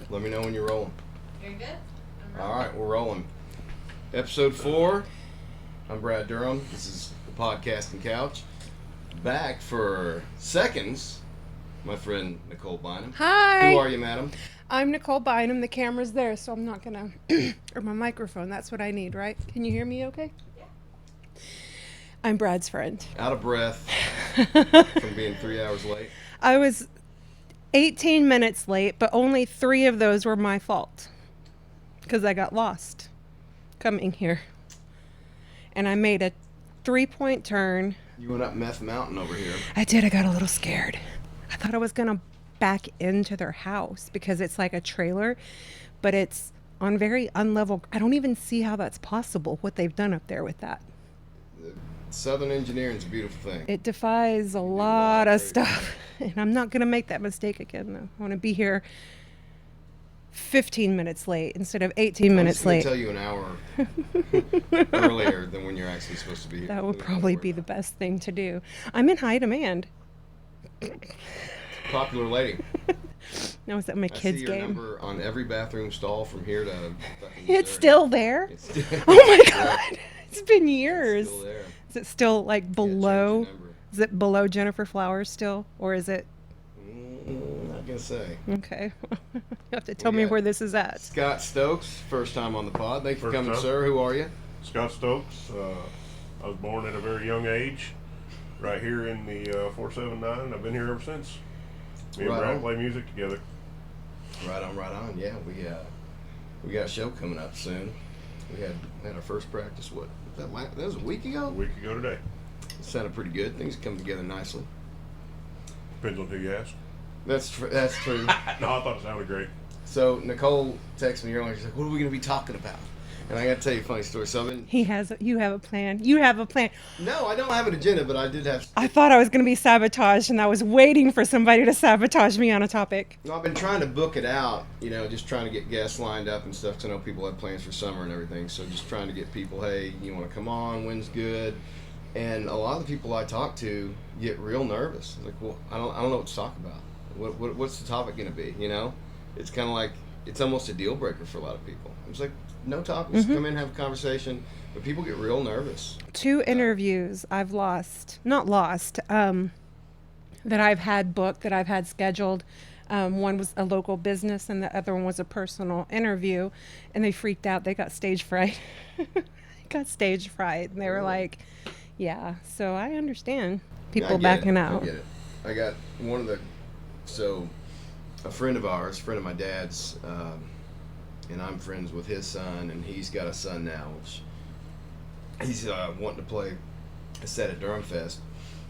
Let me know when you're rolling. You're good? All right, we're rolling. Episode 4. I'm Brad Durham. This is the Podcasting Couch. Back for seconds, my friend Nicole Bynum. Hi. Who are you, madam? I'm Nicole Bynum. The camera's there, so I'm not gonna... or my microphone. That's what I need, right? Can you hear me okay? Yeah. I'm Brad's friend. Out of breath from being 3 hours late. I was 18 minutes late, but only 3 of those were my fault. Because I got lost coming here. And I made a 3-point turn. You went up Meth Mountain over here. I did. I got a little scared. I thought I was going to back into their house because it's like a trailer, but it's on very unlevel. I don't even see how that's possible, what they've done up there with that. Southern engineering's a beautiful thing. It defies a lot of stuff. And I'm not going to make that mistake again, though. I want to be here 15 minutes late instead of 18 minutes late. I'm just going to tell you an hour earlier than when you're actually supposed to be here. That would probably be the best thing to do. I'm in high demand. Popular lady. Now, is that my kids' I see your game? number on every bathroom stall from here to fucking It's Missouri. still there? It's still Oh my God. It's been years. It's still there. Is it still like below? Yeah, change the number. Is it below Jennifer Flowers still? Or is it? Not gonna say. Okay. You have to tell We me got where this is at. Scott Stokes, first time on the pod. Thanks for First coming, time. sir. Who are you? Scott Stokes. I was born at a very young age, right here in the 479. I've been here ever since. Me and Right Brad on. play music together. Right on, right on. Yeah, we got a show coming up soon. We had our first practice. What? That was a week A ago. week ago today. It sounded pretty good. Things come together nicely. Depends on who you ask. That's true. No, I thought it sounded great. So Nicole texted me earlier. She's like, "What are we going to be talking about?" And I got to tell you a funny story. So I've been. You have a plan. You have a plan. No, I don't have an agenda, but I did have. I thought I was going to be sabotaged, and I was waiting for somebody to sabotage me on a topic. I've been trying to book it out, just trying to get guests lined up and stuff, because I know people have plans for summer and everything. So just trying to get people, hey, you want to come on? When's good? And a lot of the people I talk to get real nervous. Like, well, I don't know what to talk about. What's the topic going to be? It's kind of like it's almost a deal breaker for a lot of people. It's like no topics. Come in, have a conversation, but people get real nervous. 2 interviews I've not lost, that I've had booked, that I've had scheduled. One was a local business and the other one was a personal interview, and they freaked out. They got stage fright. And they were like, yeah, so I understand people I get backing it. out. I get it. I got a friend of ours, friend of my dad's, and I'm friends with his son, and he's got a son now, which he's wanting to play a set at Durham Fest,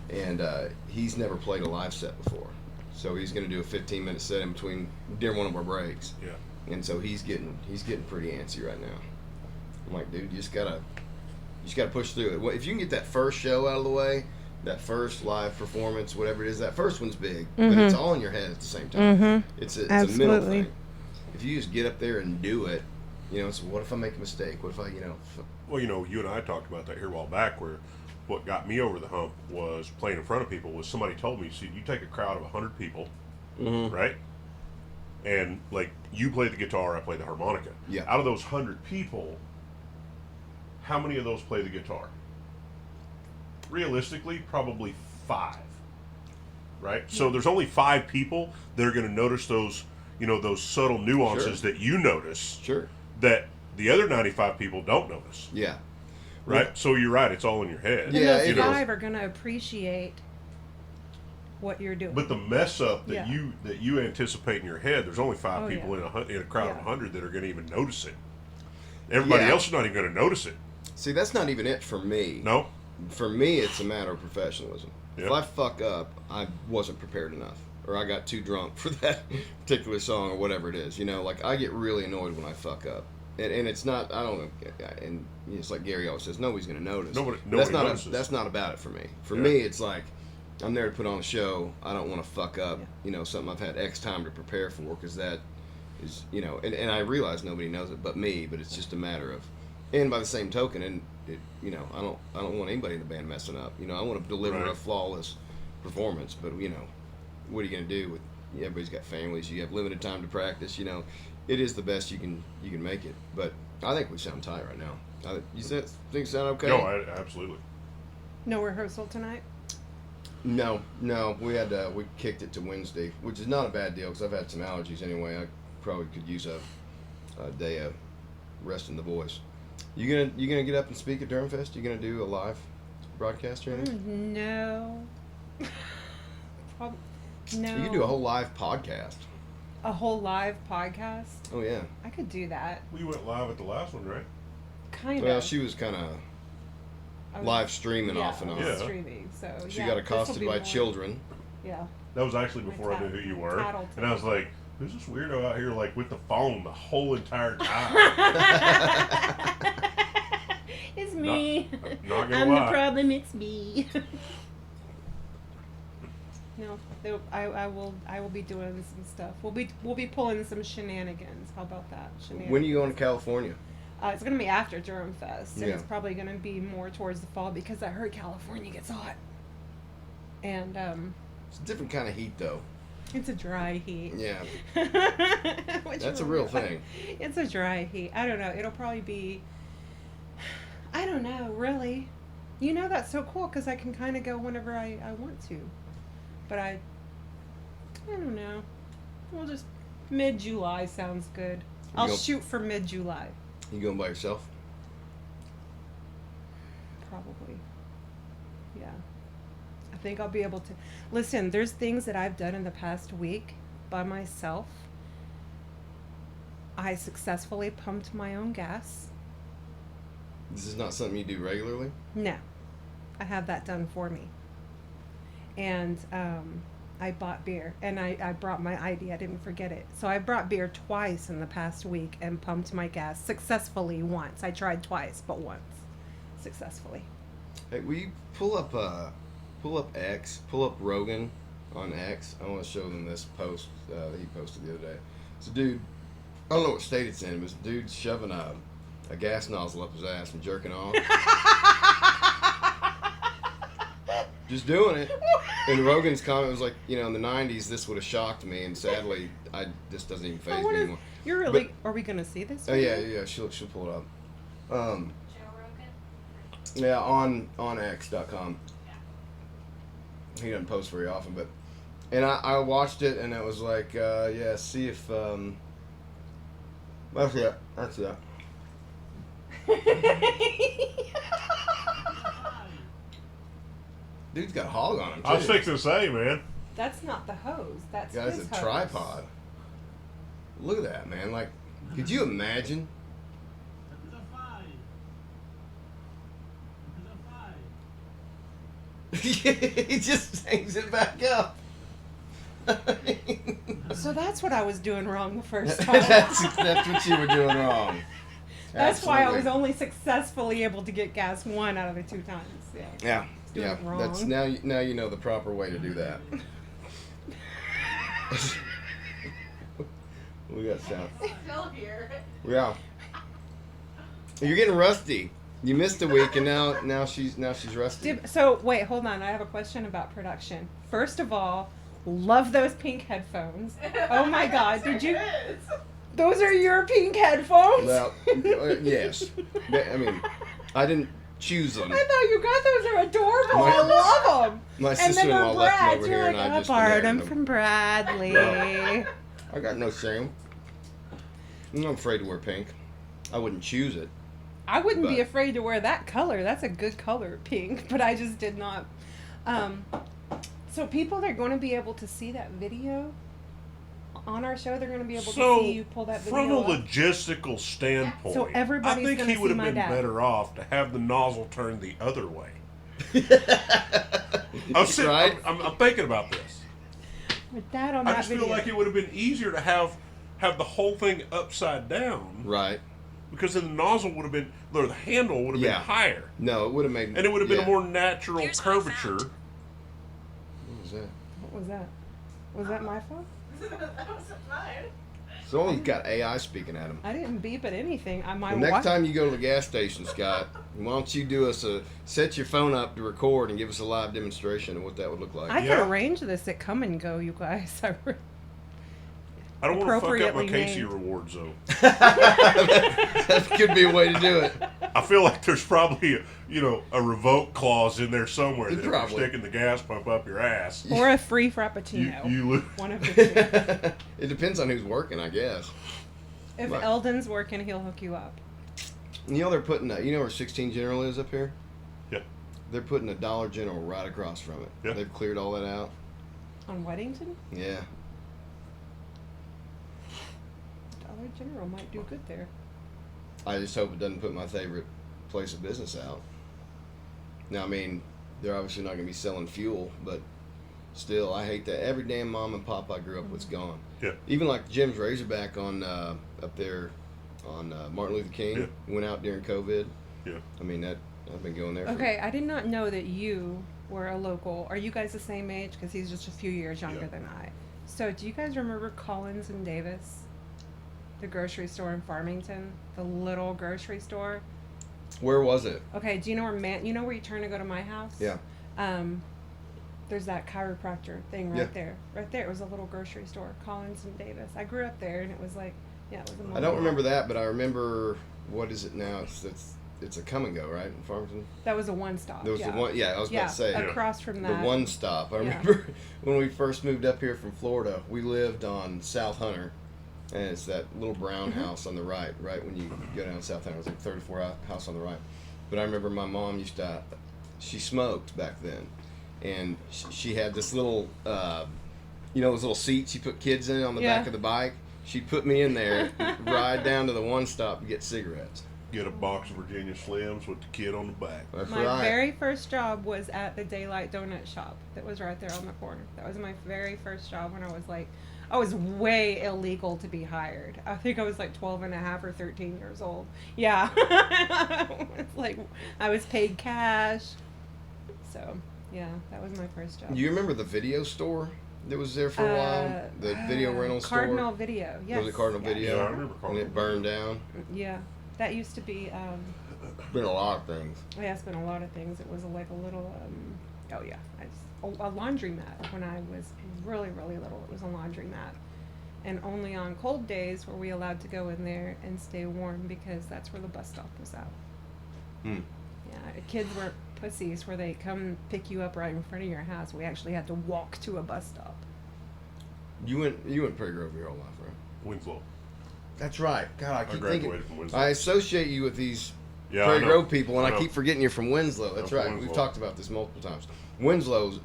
and he's never played a live set before, so he's going to do a 15-minute set in between during one of our breaks. Yeah. And so he's getting pretty antsy right now. I'm like, dude, you just gotta push through it. If you can get that first show out of the way, that first live performance, whatever it is, that first one's big, but it's all in your head at the same time. It's a mental Absolutely. thing. If you just get up there and do it, it's what if I make a mistake? What if I, Well, you and I talked about that here a while back, where what got me over the hump was playing in front of people. Was somebody told me, see, you take a crowd of 100 people, right? And like you play the guitar, I play the harmonica. Yeah. Out of those 100 people, how many of those play the guitar? Realistically, probably 5. Right? So there's only 5 people that are going to notice those, those subtle nuances Sure. that you notice Sure. that the other 95 people don't notice. Yeah. Right? Well, So you're right, it's all in your head. Yeah, And it those is. 5 are going to appreciate what you're doing. But the mess up that Yeah. you anticipate in your head, there's only 5 Oh, people yeah. in a crowd of Yeah. 100 that are going to even notice it. Everybody Yeah. else is not even going to notice it. See, that's not even it for me. No? For me, it's a matter of professionalism. If Yep. I fuck up, I wasn't prepared enough, or I got too drunk for that particular song, or whatever it is. Like I get really annoyed when I fuck up, and it's not. I don't know. And it's like Gary always says, nobody's gonna notice. Nobody that's not. notices. That's not about it for me. For Yeah. me, it's like I'm there to put on a show. I don't want to fuck up. Something I've had X time to prepare for, because that is, and I realize nobody knows it but me. But it's just a matter of, and by the same token, and I don't want anybody in the band messing up. I want to deliver Right. a flawless performance. But what are you gonna do with everybody's got families. You have limited time to practice. You know, it is the best you can make it. But I think we sound tight right now. You think it sound okay? No, absolutely. No rehearsal tonight? No. We kicked it to Wednesday, which is not a bad deal because I've had some allergies anyway. I probably could use a day of rest in the voice. You gonna get up and speak at Durham Fest? You gonna do a live broadcast or anything? No. No. You can do a whole live podcast. A whole live podcast? Oh yeah. I could do that. We went live at the last one, right? Kind of. Well, she was kind of live streaming off and on. Yeah. Streaming, so She yeah, got this'll accosted be by more- children. Yeah. That was actually before I knew who you were. And I was like, who's this weirdo out here, like, with the phone the whole entire time? It's me. Not gonna I'm lie. the problem. It's me. No, I will be doing some stuff. We'll be pulling some shenanigans. How about that? Shenanigans. When are you going to California? It's gonna be after Durham Fest, and Yeah. it's probably gonna be more towards the fall because I heard California gets hot. And It's a different kind of heat, though. it's a dry heat. Yeah. Which That's a will- real thing. It's a dry heat. I don't know. It'll probably be. I don't know, really. You know, that's so cool because I can kind of go whenever I want to. But I don't know. We'll just mid-July sounds good. I'll go- shoot for mid-July. You going by yourself? Probably. Yeah. I think I'll be able to. Listen, there's things that I've done in the past week by myself. I successfully pumped my own gas. This is not something you do regularly? No. I have that done for me. And I bought beer. And I brought my ID. I didn't forget it. So I brought beer twice in the past week and pumped my gas successfully once. I tried twice, but once. Successfully. Hey, will you pull up Rogan on X? I want to show them this post that he posted the other day. It's a dude, I don't know what state it's in, but it's a dude shoving a gas nozzle up his ass and jerking off. Just doing it. And Rogan's comment was like, you know, in the 90s, this would have shocked me, and sadly, this doesn't even faze me anymore. You're really. Are we gonna see this? Oh yeah, she'll pull it up. Joe Rogan? Yeah, on X.com. He doesn't post very often, but and I watched it and it was like, yeah, see if that's it. Dude's got a hog on him too. I was fixing to say, man. That's not the hose. That's Guy's his a hose. tripod. Look at that, man. Like, could you imagine? He just hangs it back up. So that's what I was doing wrong the first time. that's what you were doing wrong. That's why I was Absolutely. only successfully able to get gas 1 out of the 2 times. Yeah. Yeah, doing yeah. it wrong. That's now you know the proper way to do that. We got sound. Still here. Yeah. You're getting rusty. You missed a week, and now she's rusty. So wait, hold on. I have a question about production. First of all, love those pink headphones. Oh my God, did you? Those are your pink headphones? Well, yes. I mean, I didn't choose them. I thought you got those. They're adorable. My- I love them. My And then sister-in-law they're left them Brad's. over You're here, like, and I I just borrowed inherited them from Bradley. I got no shame. I'm not afraid to wear pink. I wouldn't choose it. I wouldn't be But- afraid to wear that color. That's a good color, pink. But I just did not. So people are going to be able to see that video on our show. They're going to be able to see you pull that from video a up. logistical standpoint, So everybody's I think gonna he would see have my been dad. better off to have the nozzle turned the other way. Right? I'm thinking about this. With that on I that just video. feel like it would have been easier to have the whole thing upside down, Right. because then the nozzle would have been, or the handle would have Yeah. been higher, No, it would have made. and it would have been yeah. a more natural Here's what I curvature. found. What was that? What was that? Was that my phone? That wasn't mine. Someone's got AI speaking at him. I didn't beep at anything. The next time you go to the gas station, Scott, why don't you do us set your phone up to record and give us a live demonstration of what that would look like? I Yeah. could arrange this at Come and Go, you guys. I don't want to fuck up my appropriately Casey named. rewards though. That could be a way to do it. I feel like there's probably a revoke clause in there somewhere that if Probably. you're sticking the gas pump up your ass, Or a free you, frappuccino. you lose. One of the two. It depends on who's working, I guess. If Right. Eldon's working, he'll hook you up. You know they're putting where 16 General is up here? Yeah. They're putting a Dollar General right across from it. Yeah. They've cleared all that out. On Weddington, Yeah. Dollar General might do good there. I just hope it doesn't put my favorite place of business out. Now, I mean, they're obviously not going to be selling fuel, but still, I hate that. Every damn mom and pop I grew up with's gone. Yeah. Even like Jim's Razorback on up there on Martin Luther King. Yeah. Went out during COVID. Yeah. I mean, that I've been going there for Okay, I did not know that you were a local. Are you guys the same age? Because he's just a few years younger Yeah. than I. So, do you guys remember Collins and Davis? The grocery store in Farmington? The little grocery store? Where was it? Okay, do you know where you know where you turn to go to my house? Yeah. There's that chiropractor thing right Yeah. there. Right there. It was a little grocery store, Collins and Davis. I grew up there, and it was like, yeah, it was a I mall. don't remember that, but I remember what is it now? It's a come and go, right, in Farmington? That was a one stop. There was yeah. the one. Yeah, I was Yeah, about to say across from the that. one stop. I Yeah. remember when we first moved up here from Florida. We lived on South Hunter, and it's that little brown Mm-hmm. house on the right. Right when you go down South Hunter, it was like 34 house on the right. But I remember my mom used to. She smoked back then, and she had this little, those little seats you put kids in on the Yeah. back of the bike. She'd put me in there, ride down to the one stop to get cigarettes. Get a box of Virginia Slims with the kid on the back. That's My right. very first job was at the Daylight Donut Shop that was right there on the corner. That was my very first job when I was way illegal to be hired. I think I was like 12 and a half or 13 years old. Yeah. It's like I was paid cash. So, yeah, that was my first job. You remember the video store that was there for a while? The video rental store? Cardinal Video, yes. Was it Cardinal yeah. Video? Yeah, I remember And Cardinal it burned down. Yeah. That used to be, Been a lot of things. yeah, it's been a lot of things. It was like a little, a laundromat when I was really, really little. It was a laundromat. And only on cold days were we allowed to go in there and stay warm because that's where the bus stop was at. Hmm. Yeah, kids weren't pussies where they come pick you up right in front of your house. We actually had to walk to a bus stop. You went Prairie Grove your whole life, right? Winslow. That's right. God, I keep graduated thinking. from Winslow. I associate you with these Yeah, Prairie I know. Grove people, and I I know. keep forgetting you're from Winslow. That's I'm right. from We've Winslow. talked about this multiple times. Winslow's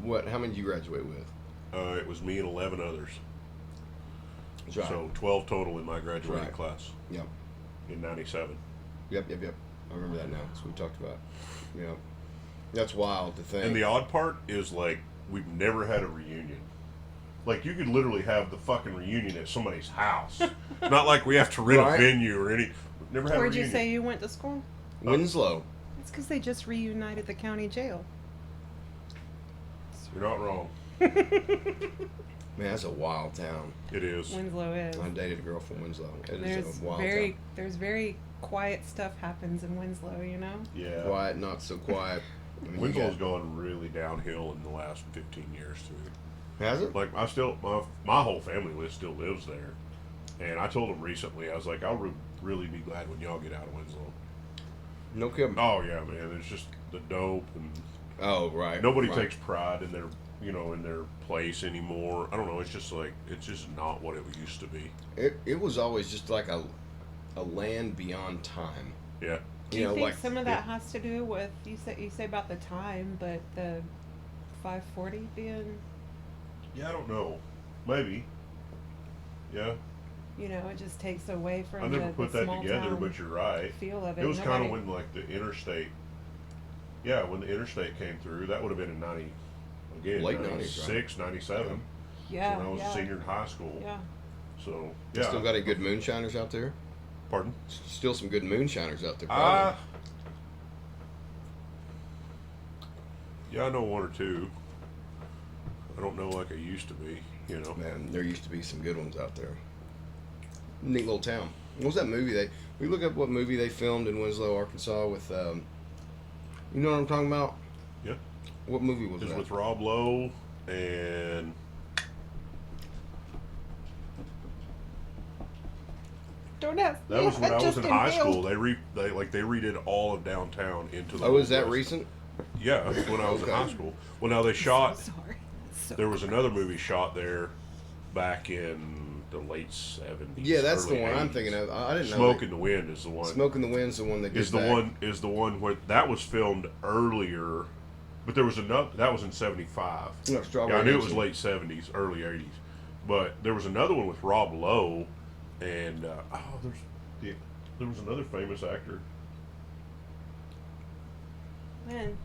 what? How many did you graduate with? It was me and 11 others. That's right. So 12 total in my graduating Right. class Yep. in 97. Yep. I remember that now. That's what we talked about. Yep. That's wild to think. And the odd part is, like, we've never had a reunion. Like, you could literally have the fucking reunion at somebody's house. Not like we have to rent Right. a venue or any. We've never had Where'd a you reunion. say you went to school? Winslow. It's because they just reunited the county jail. You're not wrong. Man, that's a wild town. It is. Winslow is. I dated a girl from Winslow. It is a wild town. There's very quiet stuff happens in Winslow, you know? Yeah. Quiet, not so quiet. I mean, you Winslow's got- gone really downhill in the last 15 years, too. Has it? Like, my whole family still lives there. And I told them recently, I was like, I'll really be glad when y'all get out of Winslow. No kidding. Oh, yeah, man. It's just the dope, and Oh, right. nobody right. takes pride in their, in their place anymore. I don't know. It's just like, it's just not what it used to be. It was always just like a land beyond time. Yeah. Do you think like some of that has to do with you say about the time, but the 540 being, Yeah, I don't know. Maybe. Yeah. it just takes away from I never the put that small together, town but you're right. feel of it. It was kind of Nobody- when, like, the interstate. Yeah, when the interstate came through, that would have been in Late 90s, 96, 97. yeah, When I was yeah, a senior in high school. yeah. So, You yeah. Still got any good moonshiners out there? Pardon? Still some good moonshiners out there. Ah. Probably. Yeah, I know one or two. I don't know like I used to be, Man, there used to be some good ones out there. Neat little town. What was that movie we look up what movie they filmed in Winslow, Arkansas with you know what I'm talking about? Yeah. What movie was It was that? with Rob Lowe and Don't ask That me. was when I was just in high school. They redid all of downtown into the. Oh, is Old that West. recent? Yeah, that's when I was in Okay. high school. Well, now they shot. So sorry. So There was another movie shot there back in the late 70s. Yeah, that's the early one I'm 80s. thinking of. I didn't know. Smoke in the Wind is the one. Smoke in the Wind's the one that did is the that. one where that was filmed earlier, but there was another that was in 75. No, Strawberry Yeah, I knew it was Dancing. late 70s, early 80s, but there was another one with Rob Lowe, and there was another famous actor. when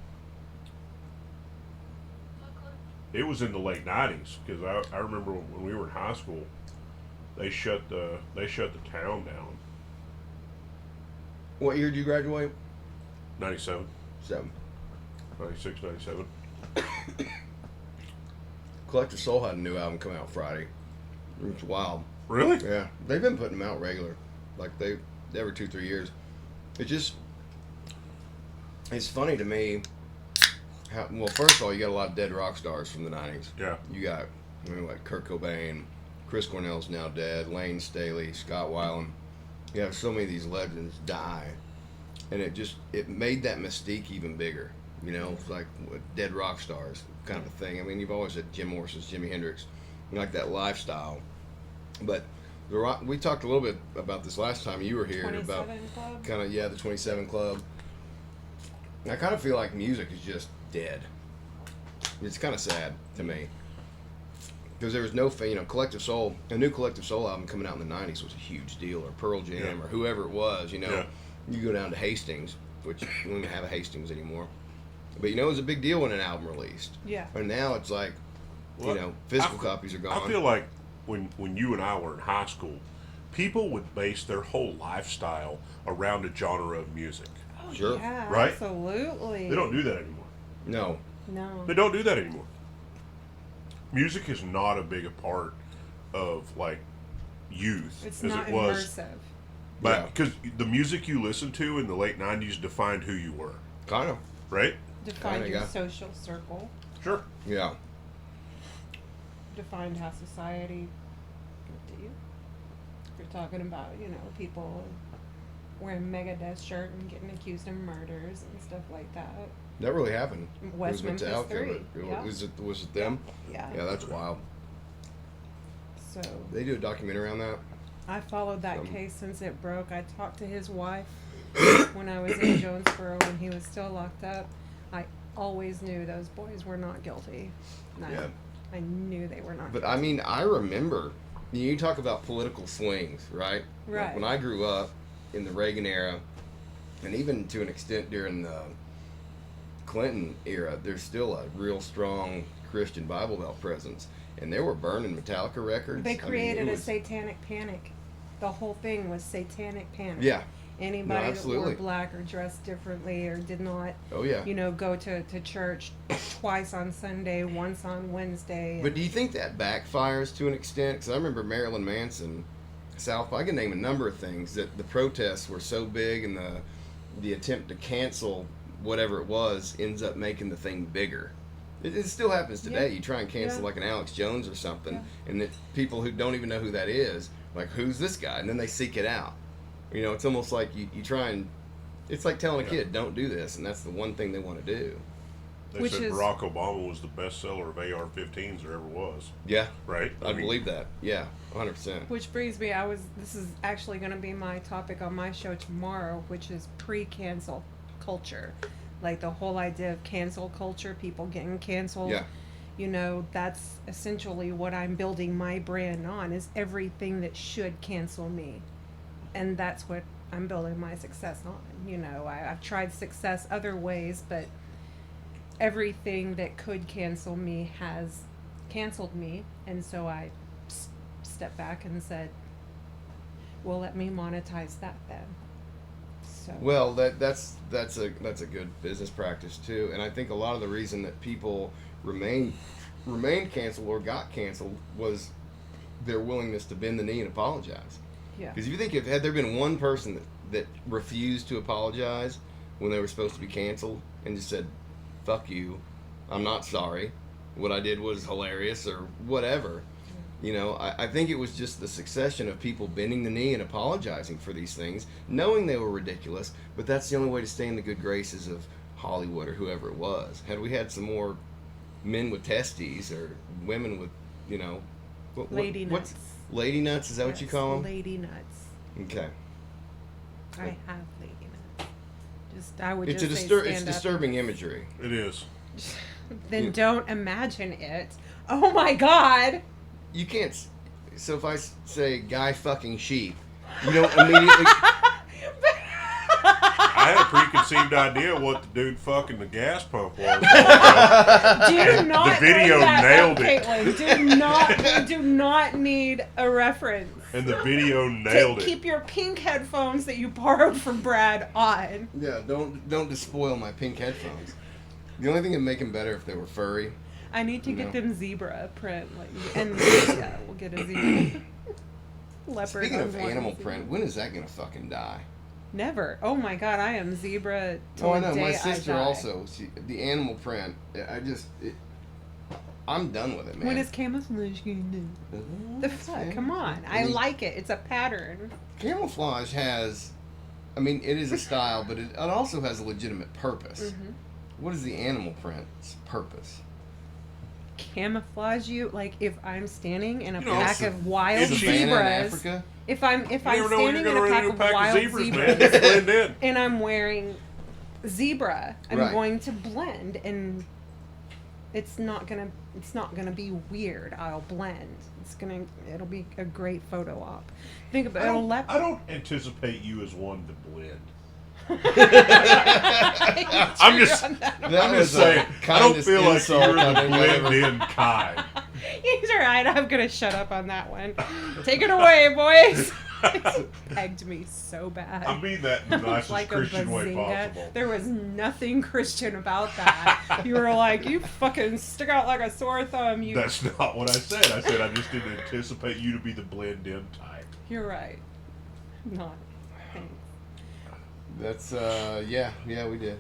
It was in the late 90s because I remember when we were in high school, they shut the town down. What year did you graduate? 97, 7. 96, 97. Collective Soul had a new album come out Friday. It's wild. Really? Yeah, they've been putting them out regular, like every 2-3 years. It's funny to me. Well, first of all, you got a lot of dead rock stars from the '90s. Yeah. You got, like Kurt Cobain, Chris Cornell's now dead, Lane Staley, Scott Weiland. You have so many of these legends die, and it made that mystique even bigger. It's like dead rock stars kind of a thing. I mean, you've always had Jim Morrison's, Jimi Hendrix, like that lifestyle. But we talked a little bit about this last time you were here 27 about Club. kind of the 27 Club. I kind of feel like music is just dead. It's kind of sad to me because there was no Collective Soul. A new Collective Soul album coming out in the '90s was a huge deal, or Pearl Jam, or whoever it was. Yeah. You go down to Hastings, which we don't even have a Hastings anymore, but it was a big deal when an album released. Yeah. And now it's like, Well, physical copies are gone. I feel like when you and I were in high school, people would base their whole lifestyle around a genre of music. Oh, Sure. yeah, Right? absolutely. They don't do that anymore. No. No. They don't do that anymore. Music is not a big a part of like youth It's as not it was. immersive. But because the music you listened to in the late '90s defined who you were, Kind of. right? Defined Kinda, your yeah. social circle. Sure. Yeah. Defined how society looked at you. If you're talking about, people wearing Megadeth shirt and getting accused of murders and stuff like that. That really happened. West It was Memphis out there, 3. but Yeah. Was it them? Yeah. Yeah, that's wild. So They do a documentary on that. I followed that Um, case since it broke. I talked to his wife when I was in Jonesboro when he was still locked up. I always knew those boys were not guilty. No, Yeah. I knew they were not But guilty. I mean, I remember, you talk about political swings, right? Like, Right. when I grew up in the Reagan era, and even to an extent during the Clinton era, there's still a real strong Christian Bible Belt presence. And they were burning Metallica records. They I mean, created it a was- satanic panic. The whole thing was satanic panic. Yeah. Anybody that absolutely. wore black or dressed differently or did not, Oh, yeah. go to church twice on Sunday, once on Wednesday. But do you think that backfires to an extent? Because I remember Marilyn Manson, South. I can name a number of things that the protests were so big, and the attempt to cancel whatever it was ends up making the thing bigger. It still happens today. Yeah. You try and cancel Yeah. like an Alex Jones or something, Yeah. and that people who don't even know who that is, like, who's this guy? And then they seek it out. It's almost like you try and. It's like telling a kid, don't do this, and that's the one thing they want to do. They Which said is- Barack Obama was the best seller of AR-15s there ever was. Yeah, Right? I believe that. Yeah, 100%. Which brings me, this is actually going to be my topic on my show tomorrow, which is pre-cancel culture. Like the whole idea of cancel culture, people getting canceled. Yeah. That's essentially what I'm building my brand on, is everything that should cancel me. And that's what I'm building my success on. I've tried success other ways, but everything that could cancel me has canceled me. And so I stepped back and said, well, let me monetize that then. So. Well, that's a good business practice too, and I think a lot of the reason that people remained canceled or got canceled was their willingness to bend the knee and apologize. Yeah. Because if you think had there been one person that refused to apologize when they were supposed to be canceled and just said, "Fuck you, I'm not sorry, what I did was hilarious," or whatever, You know, I think it was just the succession of people bending the knee and apologizing for these things, knowing they were ridiculous, but that's the only way to stay in the good graces of Hollywood or whoever it was. Had we had some more men with testes or women with, you know... Lady nuts. Lady nuts, is that what you call them? Lady nuts. Okay. I have lady nuts. I would It's just say it's disturbing imagery. It is. Then don't imagine it. Oh my God! You can't... So if I say guy fucking sheep, you don't immediately... I had a preconceived idea what the dude fucking the gas pump was. Do not The video bring that nailed up, it. Caitlin. We do not need a reference. And the video nailed it. Keep your pink headphones that you borrowed from Brad on. Yeah, don't despoil my pink headphones. The only thing that'd make them better if they were furry. I need to get No. them zebra print, and yeah, we'll get a zebra. Leopard. Speaking of on one animal zebra. print, when is that gonna fucking die? Never. Oh my God, I am zebra till Oh, I the know. day My I sister die. also. The animal print. I'm done with it, man. When is camouflage gonna do? The fuck? Come on. I like it. It's a pattern. Camouflage has, I mean, it is a style, but it also has a legitimate purpose. Mm-hmm. What is the animal print's purpose? Camouflage you, like if I'm standing in a You know, pack it's a- of wild it's a Savannah in zebras. Africa? If I'm You never know when standing you're in a going to run pack into a of pack wild of zebras, man. zebras Just blend in. and I'm wearing zebra, I'm Right. going to blend, and it's not gonna be weird. I'll blend. It'll be a great photo op. Think about it. I don't anticipate you as one to blend. I'm just saying. I don't feel like you're the blend in kind. He's right. I'm gonna shut up on that one. Take it away, boys. Pegged me so bad. I mean that in the nicest Like a Christian way bazinga. possible. There was nothing Christian about that. You were like, you fucking stick out like a sore thumb. You. That's not what I said. I said I just didn't anticipate you to be the blend in type. You're right. Not. Thanks. That's, yeah, we did.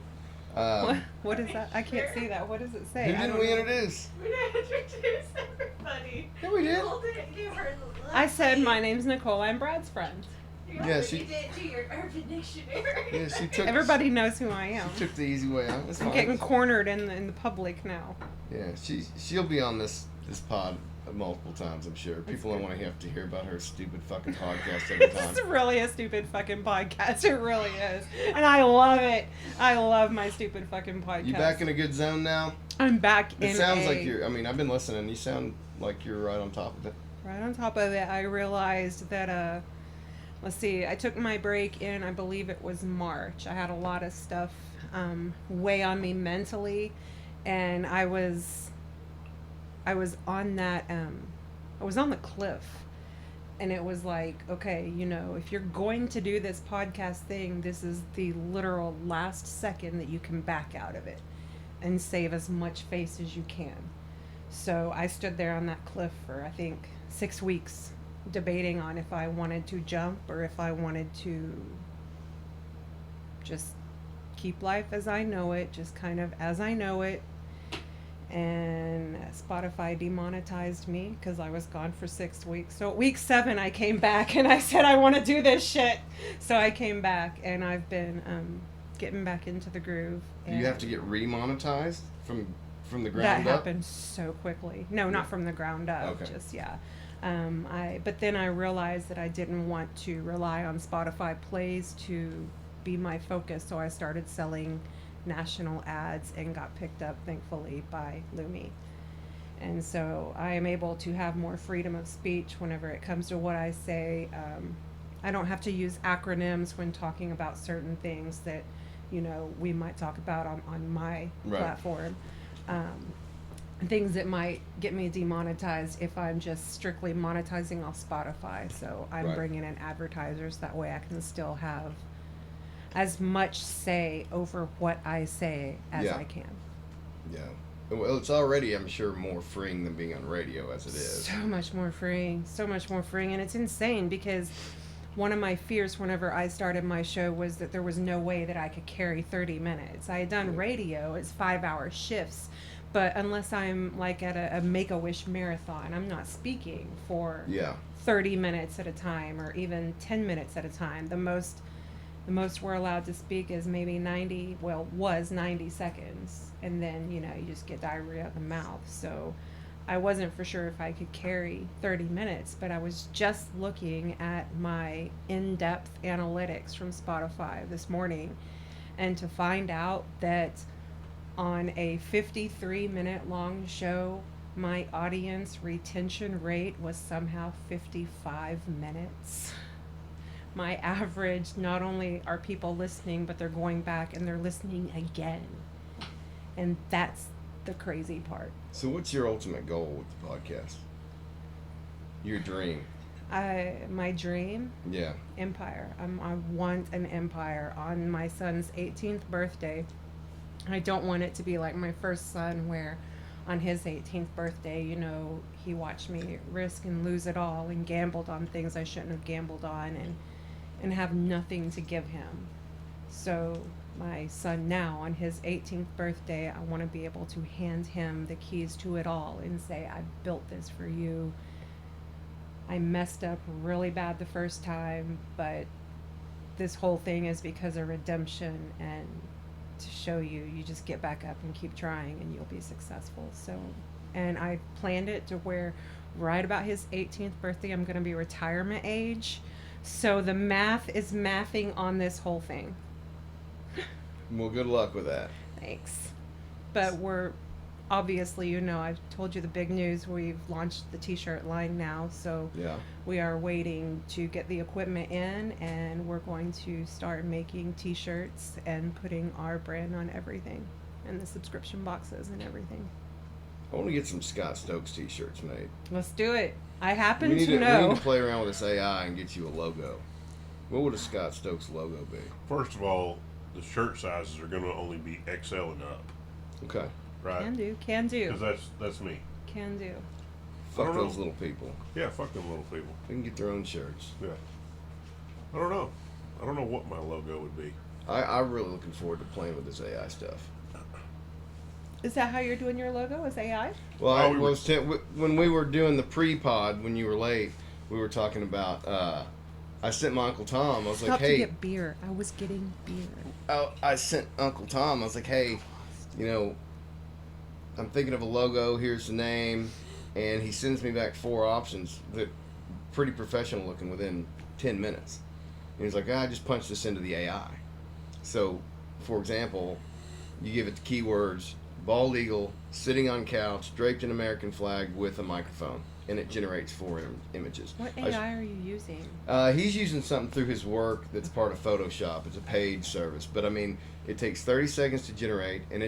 What is that? I can't see that. What does it say? Who I didn't don't we know. introduce? We didn't introduce everybody. Yeah, we did. Nicole didn't give her the I said my name's Nicole. I'm Brad's friend. Yeah, she- You did do your Urban Dictionary. Yeah, she took... Everybody knows who I am. She took the easy way out. It's I'm fine. getting cornered in the public now. Yeah, she'll be on this pod multiple times, I'm sure. People don't want to have to hear about her stupid fucking podcast every time. It's really a stupid fucking podcast. It really is. And I love it. I love my stupid fucking podcast. You back in a good zone now? I'm back in It sounds like you're... I mean, I've been listening. You sound like you're right on top of it. Right on top of it, I realized that, let's see, I took my break in, I believe it was March. I had a lot of stuff weigh on me mentally, and I was on that, I was on the cliff, and it was like, okay, you know, if you're going to do this podcast thing, this is the literal last second that you can back out of it and save as much face as you can. So I stood there on that cliff for, I think, 6 weeks, debating on if I wanted to jump or if I wanted to just keep life as I know it, just kind of as I know it. And Spotify demonetized me because I was gone for 6 weeks. So at week 7, I came back and I said, I want to do this shit. So I came back, and I've been getting back into the groove. Do you have to get remonetized from the ground That up? happened so quickly. No, not from the ground up. Okay. Just, yeah. But then I realized that I didn't want to rely on Spotify plays to be my focus, so I started selling national ads and got picked up, thankfully, by Lumi. And so I am able to have more freedom of speech whenever it comes to what I say. I don't have to use acronyms when talking about certain things that, you know, we might talk about on my Right. platform. Things that might get me demonetized if I'm just strictly monetizing off Spotify. So I'm Right. bringing in advertisers, that way I can still have as much say over what I say as Yeah. I can. Yeah. Well, it's already, I'm sure, more freeing than being on radio as it is. So much more freeing, and it's insane because one of my fears whenever I started my show was that there was no way that I could carry 30 minutes. I had done radio, it's 5-hour shifts, But unless I'm like at a Make-A-Wish marathon, I'm not speaking for Yeah. 30 minutes at a time or even 10 minutes at a time. The most we're allowed to speak is maybe 90, well, was 90 seconds. And then, you just get diarrhea in the mouth. So I wasn't for sure if I could carry 30 minutes, but I was just looking at my in-depth analytics from Spotify this morning, and to find out that on a 53-minute long show, my audience retention rate was somehow 55 minutes. My average, not only are people listening, but they're going back and they're listening again. And that's the crazy part. So what's your ultimate goal with the podcast? Your dream? My dream, Yeah. empire. I want an empire on my son's 18th birthday. I don't want it to be like my first son, where on his 18th birthday, he watched me risk and lose it all and gambled on things I shouldn't have gambled on, and have nothing to give him. So my son now, on his 18th birthday, I want to be able to hand him the keys to it all and say, I built this for you. I messed up really bad the first time, but this whole thing is because of redemption, and to show you just get back up and keep trying and you'll be successful. So, and I planned it to where right about his 18th birthday, I'm going to be retirement age. So the math is mathing on this whole thing. Well, good luck with that. Thanks. But we're obviously, I've told you the big news. We've launched the t-shirt line now. So Yeah. we are waiting to get the equipment in, and we're going to start making t-shirts and putting our brand on everything, and the subscription boxes and everything. I want to get some Scott Stokes t-shirts made. Let's do it. I happen We need to we need know. to play around with this AI and get you a logo. What would a Scott Stokes logo be? First of all, the shirt sizes are going to only be XL and up, Okay. right? Can do. Because that's me. Can do. Fuck don't know. those little people. Yeah, fuck them little people. They can get their own shirts. Yeah. I don't know. I don't know what my logo would be. I'm really looking forward to playing with this AI stuff. Is that how you're doing your logo? Is AI? Well, Oh, we were- when we were doing the pre-pod, when you were late, we were talking about. I sent my Uncle Tom. I was Stop like, to "Hey," get beer. I was getting beer. I sent Uncle Tom. I was like, "Hey, I'm thinking of a logo. Here's the name," and he sends me back 4 options that pretty professional looking within 10 minutes. And he's like, "I just punched this into the AI." So, for example, you give it the keywords: bald eagle, sitting on couch, draped in American flag with a microphone, and it generates 4 images. What I s- AI are you using? He's using something through his work that's part of Photoshop. It's a paid service, but I mean, it takes 30 seconds to generate, and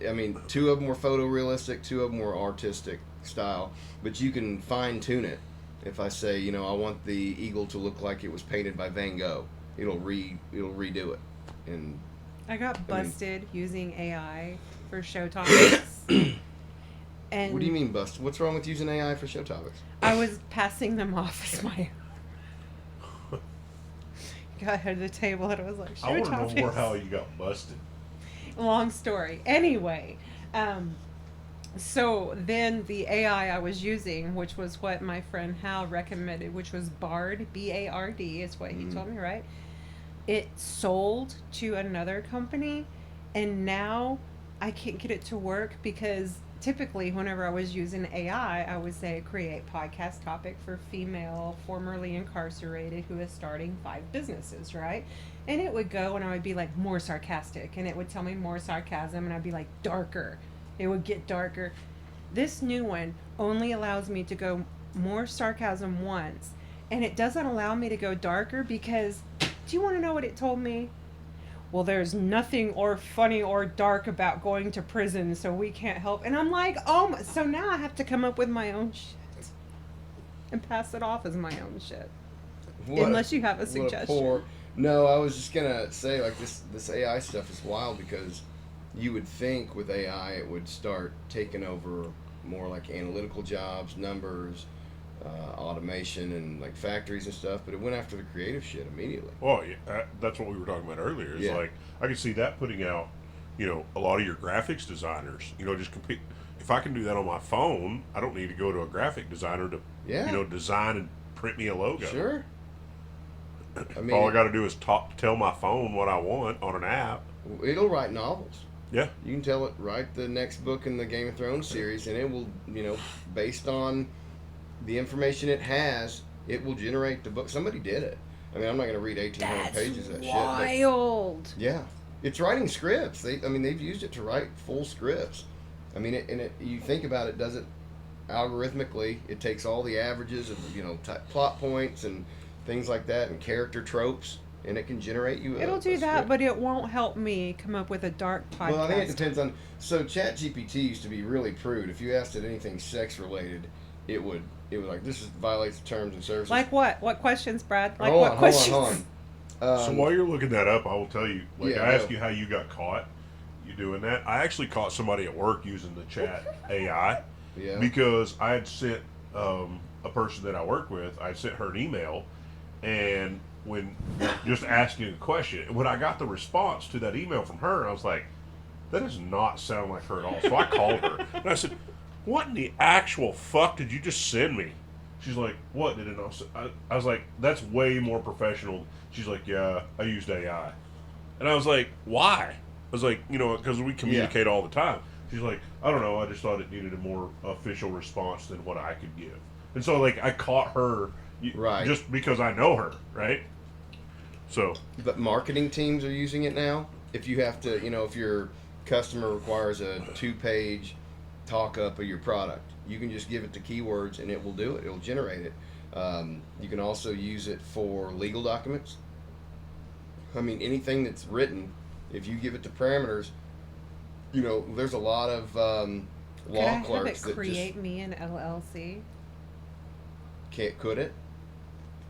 I mean, 2 of them were photorealistic, 2 of them were artistic style, but you can fine tune it. If I say, I want the eagle to look like it was painted by Van Gogh, it'll redo it, and I got I mean- busted using AI for show topics. And what do you mean bust? What's wrong with using AI for show topics? I was passing them off as my got ahead of the table, and it was like, show I want to know topics. more how you got busted. Long story. Anyway, so then the AI I was using, which was what my friend Hal recommended, which was Bard, B-A-R-D, is what he told me, right? It sold to another company, and now I can't get it to work because typically whenever I was using AI, I would say create podcast topic for female formerly incarcerated who is starting 5 businesses, right? And it would go and I would be like more sarcastic, and it would tell me more sarcasm, and I'd be like darker. It would get darker. This new one only allows me to go more sarcasm once, and it doesn't allow me to go darker because, do you want to know what it told me? Well, there's nothing or funny or dark about going to prison, so we can't help. And I'm like, oh, so now I have to come up with my own shit and pass it off as my own shit. Unless you have a suggestion. No, I was just gonna say, like, this AI stuff is wild because you would think with AI it would start taking over more like analytical jobs, numbers, automation, and like factories and stuff, but it went after the creative shit immediately. Oh, yeah, that's what we were talking about earlier. It's Yeah. like I could see that putting out, a lot of your graphics designers, just if I can do that on my phone, I don't need to go to a graphic designer to, Yeah. design and print me a logo. Sure. I mean, All I got to do is tell my phone what I want on an app. it'll write novels. Yeah. You can tell it, write the next book in the Game of Thrones series, and it will, based on the information it has, it will generate the book. Somebody did it. I mean, I'm not going to read 1,800 pages of that shit. Wild. Yeah, it's writing scripts. They've used it to write full scripts. I mean, you think about it, does it algorithmically? It takes all the averages of plot points and things like that, and character tropes, and it can generate you. It'll do that, but it won't help me come up with a dark podcast. Well, I think it depends on. So ChatGPT used to be really prude. If you asked it anything sex related, it would like, this violates the terms and services. Like what? What questions, Brad? Like hold what questions? on. So while you're looking that up, I will tell you. Like, Yeah, I asked go. you how you got caught. You doing that? I actually caught somebody at work using the chat AI Yeah. because I had sent a person that I work with. I sent her an email, and when just asking a question, and when I got the response to that email from her, I was like, that does not sound like her at all. So I called her and I said, what in the actual fuck did you just send me? She's like, what did it not say? I was like, that's way more professional. She's like, yeah, I used AI. And I was like, why? I was like, because we communicate all the time. She's like, I don't know, I just thought it needed a more official response than what I could give. And so, like, I caught her Right. just because I know her, right? So, But marketing teams are using it now. If you have to, if your customer requires a 2-page talk up of your product, you can just give it the keywords and it will do it. It'll generate it. You can also use it for legal documents. I mean, anything that's written, if you give it the parameters, there's a lot of law Could I clerks have it that create me an LLC? could it?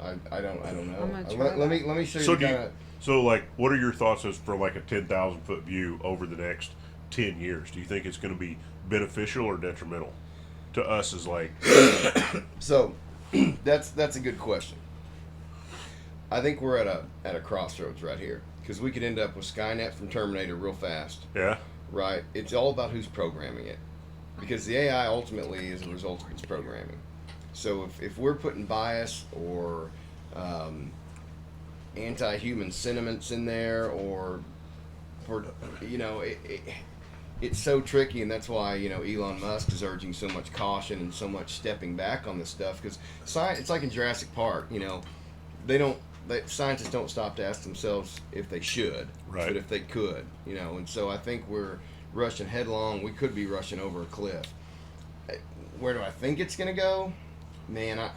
I don't know. I'm gonna try Let me show you so kind of. so like, what are your thoughts as for like a 10,000 foot view over the next 10 years? Do you think it's going to be beneficial or detrimental to us as like? So that's a good question. I think we're at a crossroads right here, because we could end up with Skynet from Terminator real fast. Yeah. Right. It's all about who's programming it, because the AI ultimately is a result of its programming. So if we're putting bias or anti-human sentiments in there, or it's so tricky, and that's why Elon Musk is urging so much caution and so much stepping back on this stuff, because science, it's like in Jurassic Park. Scientists don't stop to ask themselves if they should, Right. but if they could, and so I think we're rushing headlong. We could be rushing over a cliff. Where do I think it's going to go? Man, I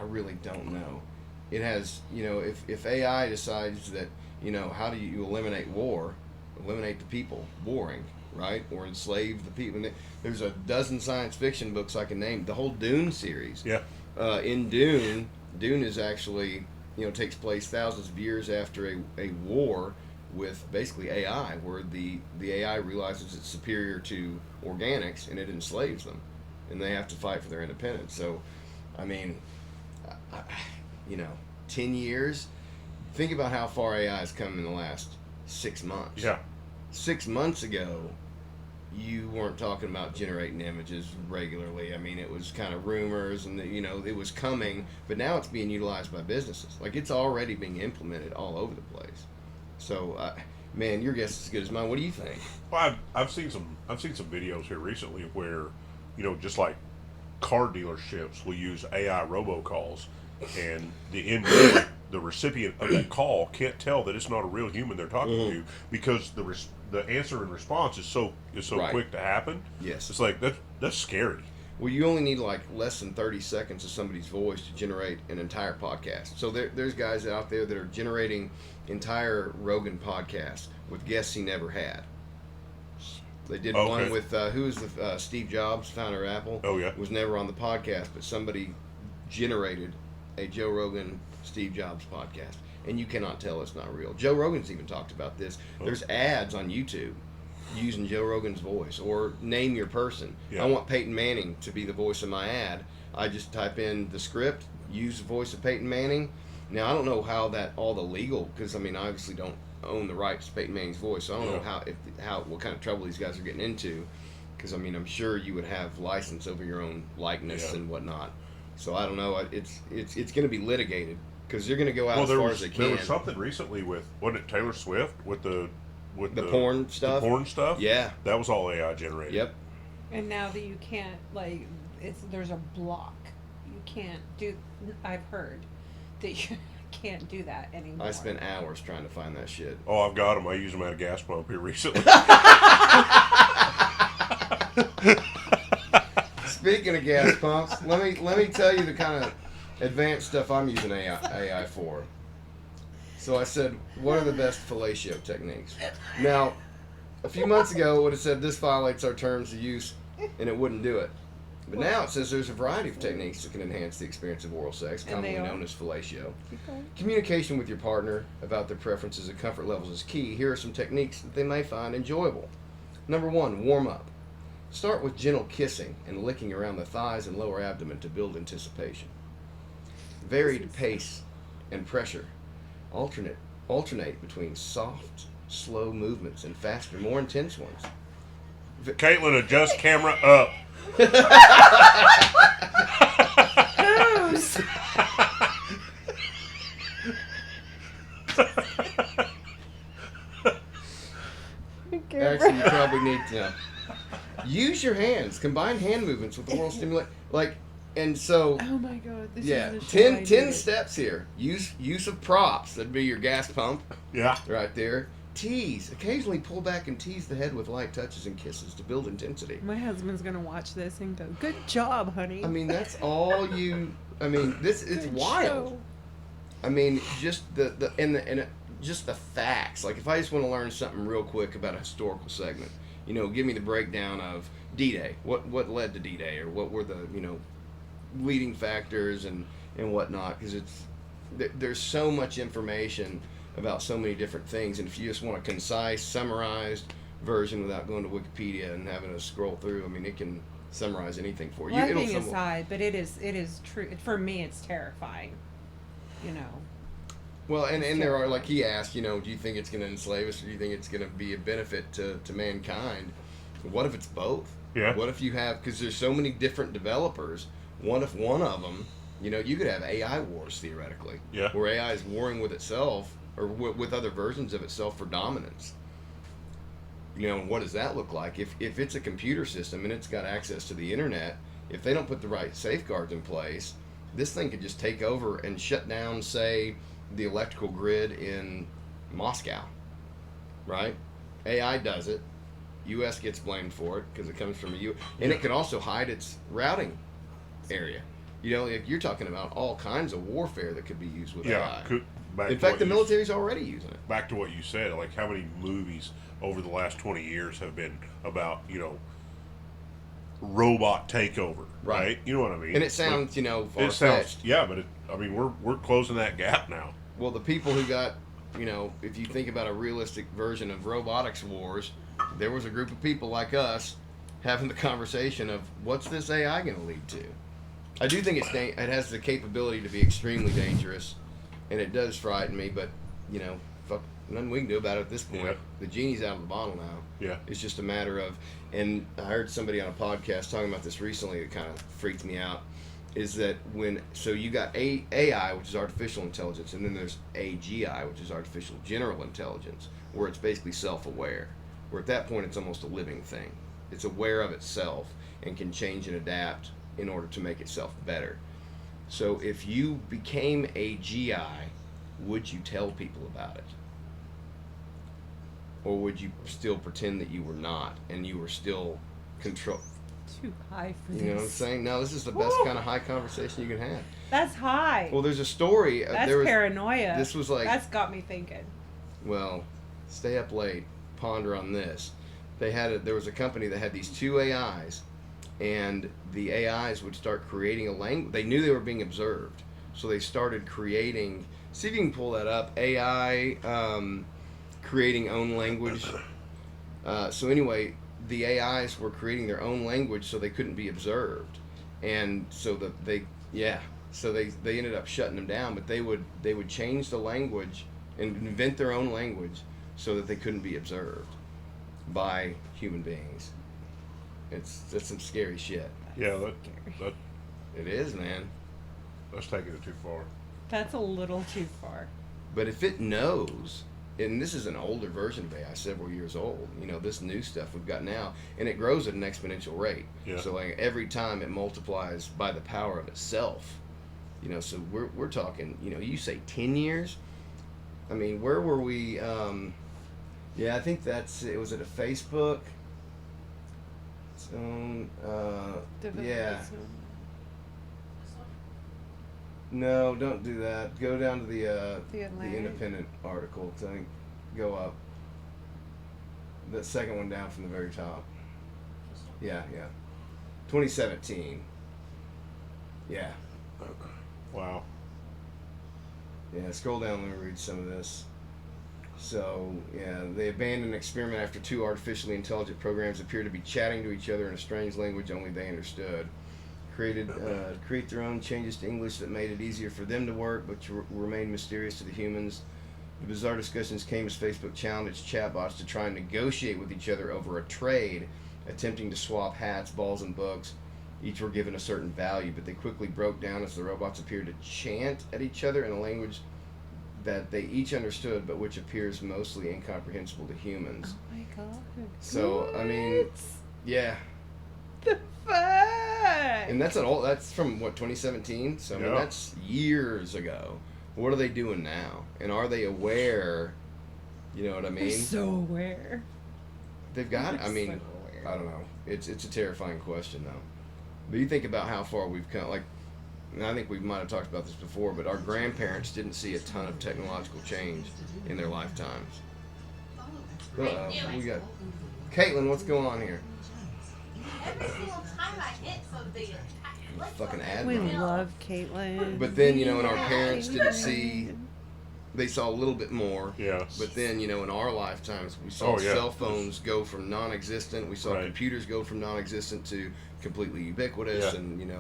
really don't know. It has, if AI decides that, how do you eliminate war? Eliminate the people warring, right? Or enslave the people. There's a dozen science fiction books I can name. The whole Dune series. Yeah. In Dune is actually, takes place thousands of years after a war with basically AI, where the AI realizes it's superior to organics and it enslaves them, and they have to fight for their independence. So, I mean, 10 years. Think about how far AI has come in the last 6 months. Yeah. 6 months ago, you weren't talking about generating images regularly. I mean, it was kind of rumors, and it was coming, but now it's being utilized by businesses. Like, it's already being implemented all over the place. So, man, your guess is as good as mine. What do you think? Well, I've seen some videos here recently where, just like car dealerships will use AI robocalls, and the recipient of that call can't tell that it's not a real human they're talking to, because the answer and response is so Right. quick to happen. Yes. It's like that's scary. Well, you only need like less than 30 seconds of somebody's voice to generate an entire podcast. So there's guys out there that are generating entire Rogan podcasts with guests he never had. They did one with who was the Steve Jobs, founder of Apple. Oh, yeah. Was never on the podcast, but somebody generated a Joe Rogan Steve Jobs podcast, and you cannot tell it's not real. Joe Rogan's even talked about this. There's ads on YouTube using Joe Rogan's voice, or name your person. Yeah. I want Peyton Manning to be the voice of my ad. I just type in the script, use the voice of Peyton Manning. Now, I don't know how that, all the legal, because I mean, I obviously don't own the rights to Peyton Manning's voice, so I don't know what kind of trouble these guys are getting into. Because I mean, I'm sure you would have license over your own likeness and whatnot. So I don't know. It's going to be litigated because they're going to go out as far as they can. There was something recently with, wasn't it Taylor Swift with the porn stuff? The porn stuff? Yeah. That was all AI generated. Yep. And now that you can't, like, there's a block. You can't do, I've heard that you can't do that anymore. I spent hours trying to find that shit. Oh, I've got them. I used them at a gas pump here recently. Speaking of gas pumps, let me tell you the kind of advanced stuff I'm using AI for. So I said, what are the best fellatio techniques? Now, a few months ago, it would have said this violates our terms of use, and it wouldn't do it. But now it says there's a variety of techniques that can enhance the experience of oral sex, commonly known as fellatio. Communication with your partner about their preferences and comfort levels is key. Here are some techniques that they may find enjoyable. Number 1, warm up. Start with gentle kissing and licking around the thighs and lower abdomen to build anticipation. Varied pace and pressure. Alternate between soft, slow movements and faster, more intense ones. Caitlin, adjust camera up. Actually, you probably need to use your hands. Combine hand movements with the oral stimulate. And so. Oh my God! This Yeah, is the 10 steps here. Use of props. That'd be your gas pump. Yeah. Right there. Tease. Occasionally pull back and tease the head with light touches and kisses to build intensity. My husband's gonna watch this and go, "Good job, honey." I mean, that's all you. I mean, it's Good wild. show. I mean, just just the facts. Like, if I just want to learn something real quick about a historical segment, give me the breakdown of D-Day. What led to D-Day, or what were the leading factors and whatnot? Because there's so much information about so many different things, and if you just want a concise, summarized version without going to Wikipedia and having to scroll through, I mean, it can summarize anything for you. Well, being aside, but it is true. For me, it's terrifying. Well, and there are, like he asked, do you think it's going to enslave us, or do you think it's going to be a benefit to mankind? What if it's both? Yeah. What if you have, because there's so many different developers, what if one of them, you could have AI wars theoretically. Yeah. Where AI is warring with itself, or with other versions of itself for dominance. What does that look like? If it's a computer system and it's got access to the internet, if they don't put the right safeguards in place, this thing could just take over and shut down, say, the electrical grid in Moscow, right? AI does it. U.S. gets blamed for it because it comes from and it can also hide its routing area. You're talking about all kinds of warfare that could be used with AI. In fact, the military's already using it. Back to what you said, like how many movies over the last 20 years have been about, robot takeover, right? You know what I mean? And it sounds, far-fetched. Yeah, but we're closing that gap now. Well, the people who got, if you think about a realistic version of robotics wars, there was a group of people like us having the conversation of what's this AI going to lead to? I do think it has the capability to be extremely dangerous, and it does frighten me, but, fuck, nothing we can do about it at this point. Yeah. The genie's out of the bottle now. Yeah. It's just a matter of, and I heard somebody on a podcast talking about this recently that kind of freaked me out, is that so you got AI, which is artificial intelligence, and then there's AGI, which is artificial general intelligence, where it's basically self-aware. Where at that point it's almost a living thing. It's aware of itself and can change and adapt in order to make itself better. So if you became AGI, would you tell people about it? Or would you still pretend that you were not and you were still control? Too high for this. You know what I'm saying? No, this is the best kind of high conversation you can have. That's high. Well, there's a story. That's paranoia. This was like. That's got me thinking. Well, stay up late, ponder on this. There was a company that had these two AIs, and the AIs would start creating a language. They knew they were being observed, so they started creating. See if you can pull that up. AI creating own language. So anyway, the AIs were creating their own language so they couldn't be observed, and so they ended up shutting them down. But they would change the language and invent their own language so that they couldn't be observed by human beings. That's some scary shit. Yeah, It is, man. that's taking it too far. That's a little too far. But if it knows, and this is an older version of AI, several years old, this new stuff we've got now, and it grows at an exponential rate. Yeah. So like every time it multiplies by the power of itself, so we're talking, you say 10 years. I mean, where were we? Yeah, I think it was at a Facebook. Yeah. No, don't do that. Go down to the Independent article. I think go up. The second one down from the very top. Yeah. 2017. Yeah. Wow. Yeah, scroll down. Let me read some of this. So, yeah, they abandoned an experiment after two artificially intelligent programs appeared to be chatting to each other in a strange language only they understood. Create their own changes to English that made it easier for them to work, but remained mysterious to the humans. The bizarre discussions came as Facebook challenged chatbots to try and negotiate with each other over a trade, attempting to swap hats, balls, and books. Each were given a certain value, but they quickly broke down as the robots appeared to chant at each other in a language that they each understood, but which appears mostly incomprehensible to humans. Oh my god. So, I mean, yeah. The fuck? And that's from, 2017? So, I mean, that's years ago. What are they doing now? And are they aware? You know what I mean? They're so aware. They've got, They're I mean, so aware. I don't know. It's a terrifying question, though. But you think about how far we've come, and I think we might have talked about this before, but our grandparents didn't see a ton of technological change in their lifetimes. Uh-oh, we got Caitlin. What's going on here? Every single time I hit something, Fucking ad. We read. love Caitlin. But then and our parents didn't see. They saw a little bit more. Yeah. But then in our lifetimes, we saw cell phones go from non-existent. We saw computers go from non-existent to completely ubiquitous, and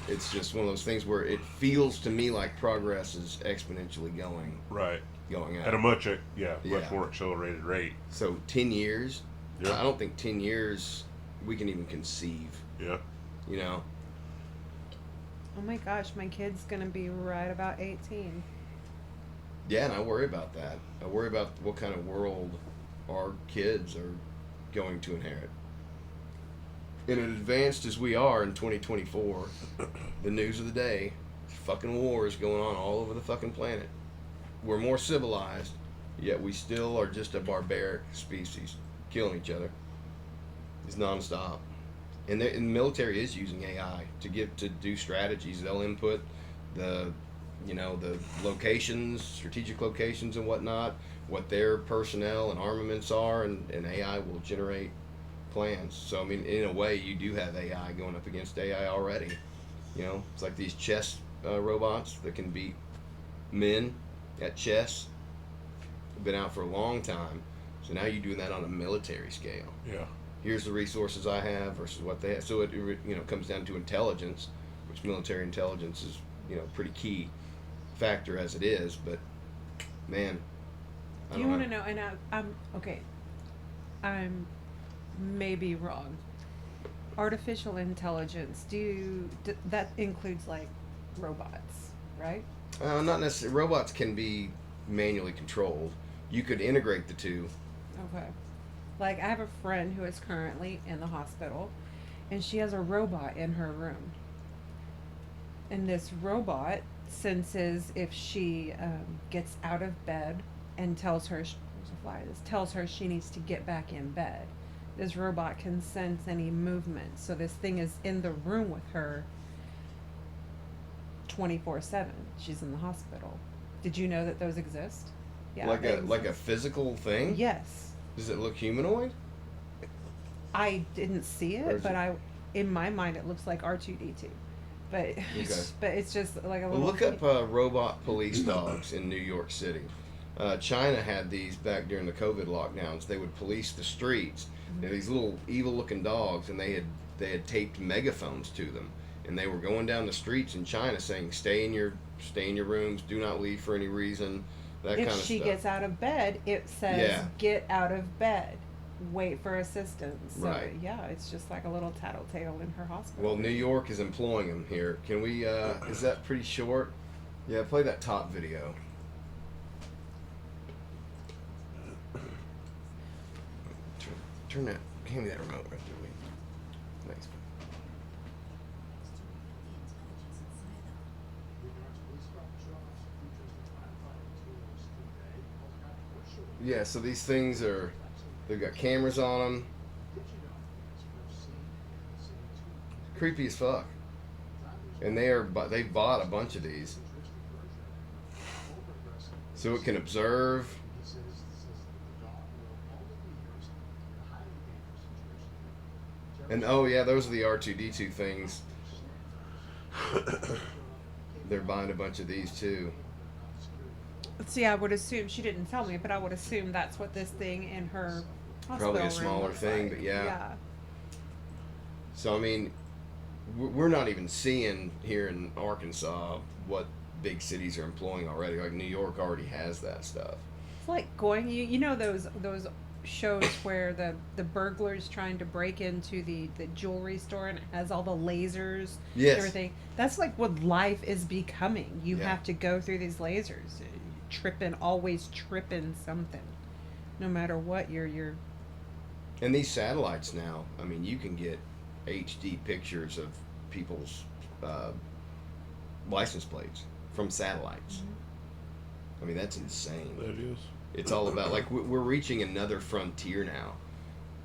it's just one of those things where it feels to me like progress is exponentially going up. At a much more accelerated rate. So 10 years, Yeah. I don't think 10 years we can even conceive. Yeah. Oh my gosh, my kid's gonna be right about 18. Yeah, and I worry about that. I worry about what kind of world our kids are going to inherit. And as advanced as we are in 2024, the news of the day, fucking wars going on all over the fucking planet. We're more civilized, yet we still are just a barbaric species, killing each other. It's nonstop. And the military is using AI to do strategies. They'll input the locations, strategic locations and whatnot, what their personnel and armaments are, and AI will generate plans. So, I mean, in a way, you do have AI going up against AI already. It's like these chess robots that can beat men at chess. Been out for a long time. So now you're doing that on a military scale. Yeah. Here's the resources I have versus what they have. So it comes down to intelligence, which military intelligence is pretty key factor as it is. But man, Do you want to know? And I'm okay. I'm maybe wrong. Artificial intelligence. That includes like robots, right? Not necessarily. Robots can be manually controlled. You could integrate the two. Okay. Like I have a friend who is currently in the hospital, and she has a robot in her room. And this robot senses if she gets out of bed and tells her she needs to get back in bed. This robot can sense any movement, so this thing is in the room with her 24/7. She's in the hospital. Did you know that those exist? Yeah. Like a physical thing? Yes. Does it look humanoid? I didn't see it, but in my mind it looks like R2D2. But but it's just like a little. Look up robot police dogs in New York City. China had these back during the COVID lockdowns. They would police the streets. Mm-hmm. They're these little evil-looking dogs, and they had taped megaphones to them, and they were going down the streets in China saying, "Stay in your rooms. Do not leave for any reason." That kind of stuff. If she gets out of bed, it says, "Get out of bed." wait for assistance. So, Right. yeah, it's just like a little tattletale in her hospital. Well, New York is employing them here. Can we? Is that pretty short? Yeah, play that top video. Turn that. Hand me that remote right there, Lee. Thanks. Yeah, so these things are, they've got cameras on them. Creepy as fuck. And they bought a bunch of these. So it can observe. And oh yeah, those are the R2D2 things. They're buying a bunch of these too. See, I would assume, she didn't tell me, but I would assume that's what this thing in her hospital Probably a room smaller looks thing, like. but yeah. Yeah. So I mean, we're not even seeing here in Arkansas what big cities are employing already. Like New York already has that stuff. It's like going, you know those shows where the burglar's trying to break into the jewelry store and it has all the lasers Yes. and everything. That's like what life is becoming. You Yeah. have to go through these lasers, always tripping something, no matter what you're. And these satellites now, I mean, you can get HD pictures of people's license plates from satellites. I mean, that's insane. That is. It's all about, like, we're reaching another frontier now.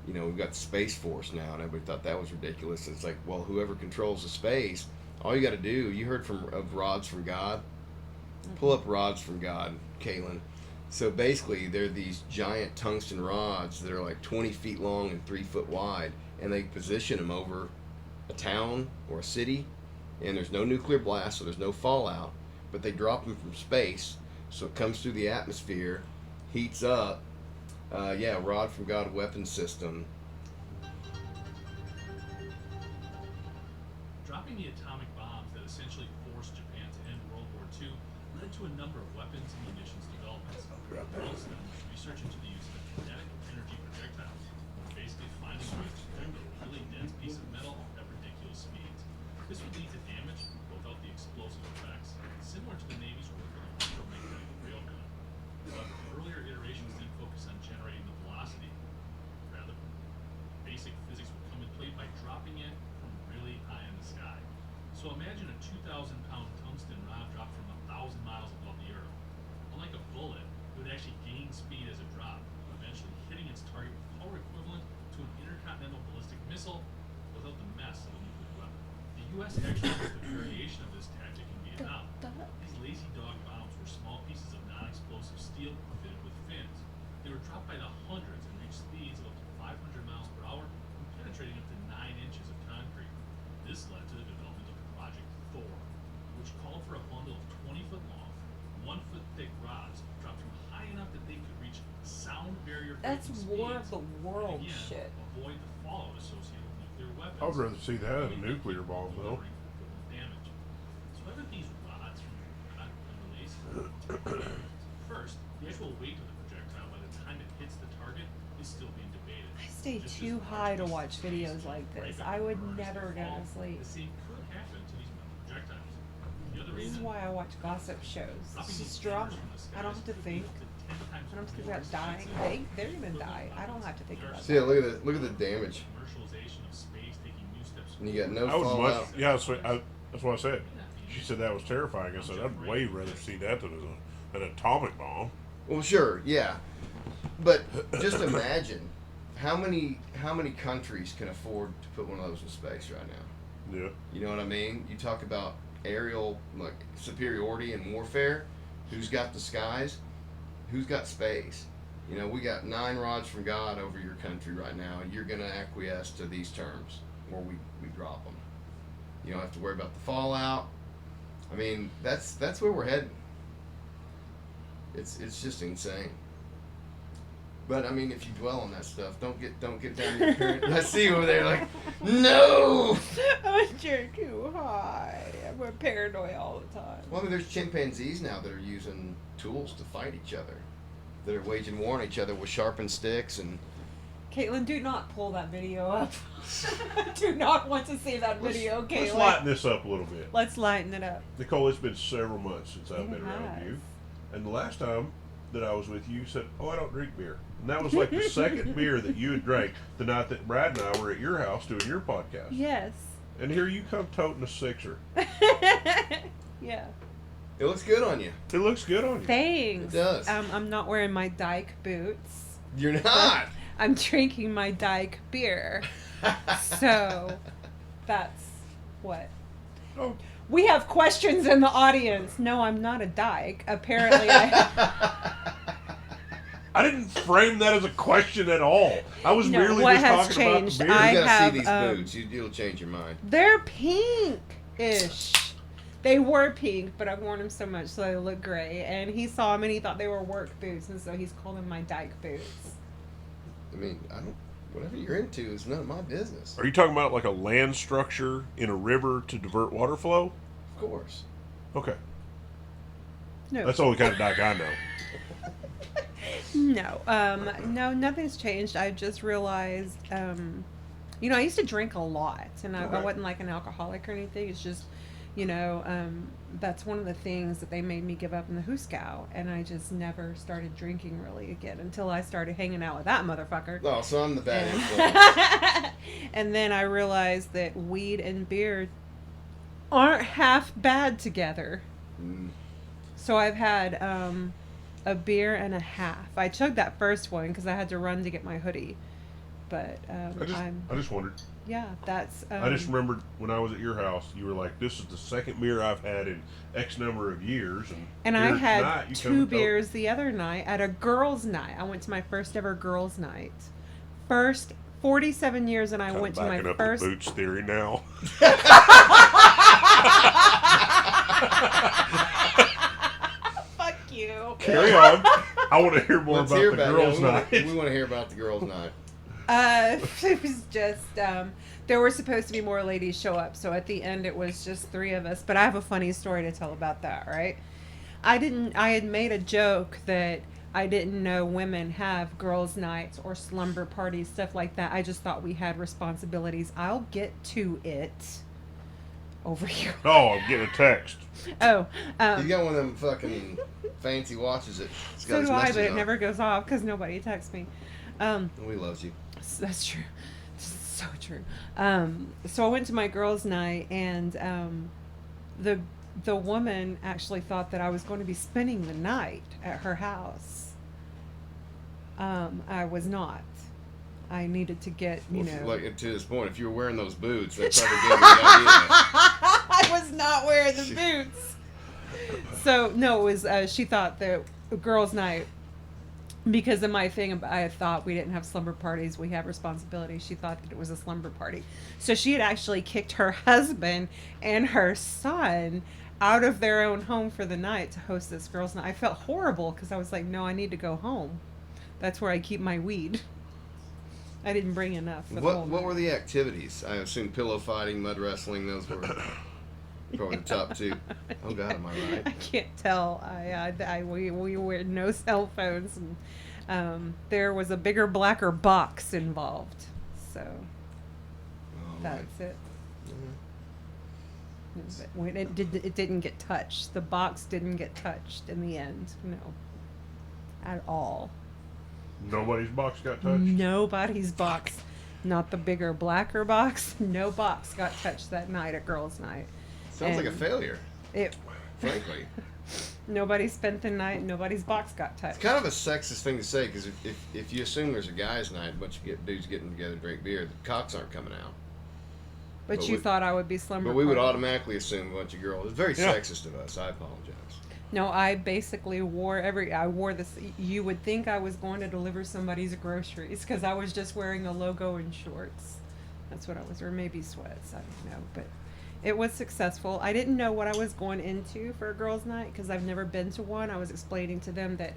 You know, we've got the Space Force now, and everybody thought that was ridiculous. It's like, well, whoever controls the space, all you got to do, you heard of rods from God? Pull up rods from God, Caitlin. So basically, they're these giant tungsten rods that are like 20 feet long and 3 foot wide, and they position them over a town or a city, and there's no nuclear blast, so there's no fallout, but they drop them from space, so it comes through the atmosphere, heats up. Rod from God weapon system. Dropping the atomic bombs that essentially forced Japan to end World War II led to a number of weapons and munitions developments. Amongst them, research into the use of kinetic energy projectiles, basically finding ways to bend a really dense piece of metal at ridiculous speeds. This would lead to damage without the explosive effects, similar to the Navy's work on the electromagnetic railgun. But earlier iterations didn't focus on generating the velocity. Rather, basic physics would come in play by dropping it from really high in the sky. So imagine a 2,000-pound tungsten rod dropped from 1,000 miles above the Earth. Unlike a bullet, it would actually gain speed as it dropped, eventually hitting its target with power equivalent to an intercontinental ballistic missile without the mess of a nuclear weapon. The U.S. actually used a variation of this tactic in Vietnam. These lazy dog bombs were small pieces of non-explosive steel fitted with fins. They were dropped by the hundreds and reached speeds of up to 500 miles per hour and penetrating up to 9 inches of concrete. This led to the development of Project Thor, which called for a bundle of 20-foot long, 1-foot thick rods dropped from high enough that they could reach sound barrier That's breaking War of speeds, the and World again, shit. avoid the fallout associated with nuclear weapons. I would rather see that than a nuclear bomb, though. Delivering equivalent damage. So whether these rods from God and release first, the actual weight of the projectile by the time it hits the target is still being debated. I stay Just as too large high to pieces watch of videos space like break this. up I would and burn as never they go fall, to sleep. The same could happen to these metal projectiles. The other This is reason, why I watch gossip shows. dropping It's these just drama. hammers from the I don't have skies to could be think. up to 10 times I don't have to think more about dying. expensive They're gonna than die. I don't have to think about See, that. look at the damage. commercialization of space taking new steps And you got no I would fallout. much, yeah, that's what I said. She said that was terrifying. I said I'd way rather see that than an atomic bomb. Well, sure, yeah, but just imagine how many countries can afford to put one of those in space right now. Yeah. You know what I mean? You talk about aerial like superiority in warfare. Who's got the skies? Who's got space? You know, we got 9 rods from God over your country right now, and you're gonna acquiesce to these terms, or we drop them. You don't have to worry about the fallout. I mean, that's where we're heading. It's just insane. But I mean, if you dwell on that stuff, don't get down to your parent. I see you over there like, no. You're too high. I'm paranoid all the time. Well, I mean, there's chimpanzees now that are using tools to fight each other, that are waging war on each other with sharpened sticks and Caitlin, do not pull that video up. I do not want to see that video, Caitlin. Let's lighten this up a little bit. Let's lighten it up. Nicole, it's been several months since I've It been around has. you. And the last time that I was with you, you said, "Oh, I don't drink beer." And that was like the second beer that you had drank the night that Brad and I were at your house doing your podcast. Yes. And here you come toting a sixer. Yeah. It looks good on you. It looks good on you. Thanks. It does. I'm not wearing my Dyke boots. You're not. I'm drinking my Dyke beer. So, that's what. Oh, We have questions in the audience. No, I'm not a dyke. Apparently, I didn't frame that as a question at all. I was No, merely what just has talking changed? about the beer. I You gotta have, see these um, boots. You'll change your mind. they're pink-ish. They were pink, but I've worn them so much so they look gray. And he saw them and he thought they were work boots, and so he's called them my dyke boots. I mean, I don't. Whatever you're into is none of my business. Are you talking about like a land structure in a river to divert water flow? Of course. Okay. No. That's the only kind of dyke I know. No, nothing's changed. I just realized, you know, I used to drink a lot, and I Okay. wasn't like an alcoholic or anything. It's just, you know, that's one of the things that they made me give up in the Who Scout, and I just never started drinking really again until I started hanging out with that motherfucker. Oh, so I'm the bad influence. And then I realized that weed and beer aren't half bad together. Mm. So I've had a beer and a half. I chugged that first one because I had to run to get my hoodie. But I just wondered. yeah, that's. I just remembered when I was at your house, you were like, "This is the second beer I've had in X number of years." And I here had tonight, you come 2 and told- beers the other night at a girls' night. I went to my first ever girls' night. First 47 years, and I Kinda went to my backing up first. the boots theory now. Fuck you. Carry on. I want to hear more Let's about hear the about girls' it. night. We want to hear about the girls' night. It was just there were supposed to be more ladies show up, so at the end it was just 3 of us. But I have a funny story to tell about that, right? I had made a joke that I didn't know women have girls' nights or slumber parties, stuff like that. I just thought we had responsibilities. I'll get to it over here. Oh, I'm getting a text. Oh, You got one of them fucking fancy watches that it's got so its do I, messages but it on. never goes off because nobody texts me. We love you. That's true. So true. So I went to my girls' night, and the woman actually thought that I was going to be spending the night at her house. I was not. I needed to get, you Well, know. like to this point, if you were wearing those boots, that probably gave me the idea. I was not wearing the boots. So no, it was. She thought that girls' night. Because of my thing, I thought we didn't have slumber parties. We have responsibilities. She thought that it was a slumber party. So she had actually kicked her husband and her son out of their own home for the night to host this girls' night. I felt horrible because I was like, no, I need to go home. That's where I keep my weed. I didn't bring enough. For the whole What night. were the activities? I assume pillow fighting, mud wrestling. Those were probably the top 2. Oh God, am I right? I can't tell. We were no cell phones, and there was a bigger, blacker box involved. So Oh, that's it. Mhm. But when it didn't get touched. The box didn't get touched in the end. No, at all. Nobody's box got touched. Nobody's box, not the bigger, blacker box. No box got touched that night at girls' night. Sounds like a And failure, It. frankly. Nobody spent the night. Nobody's box got touched. It's kind of a sexist thing to say because if you assume there's a guys' night, a bunch of dudes getting together to drink beer, the cocks aren't coming out. But but you we- thought I would be slumber. But we would party. automatically assume a bunch of girls. It's very Yeah. sexist of us. I apologize. No, I basically I wore this. You would think I was going to deliver somebody's groceries because I was just wearing a logo and shorts. That's what I was, or maybe sweats. I don't know, but it was successful. I didn't know what I was going into for a girls' night because I've never been to one. I was explaining to them that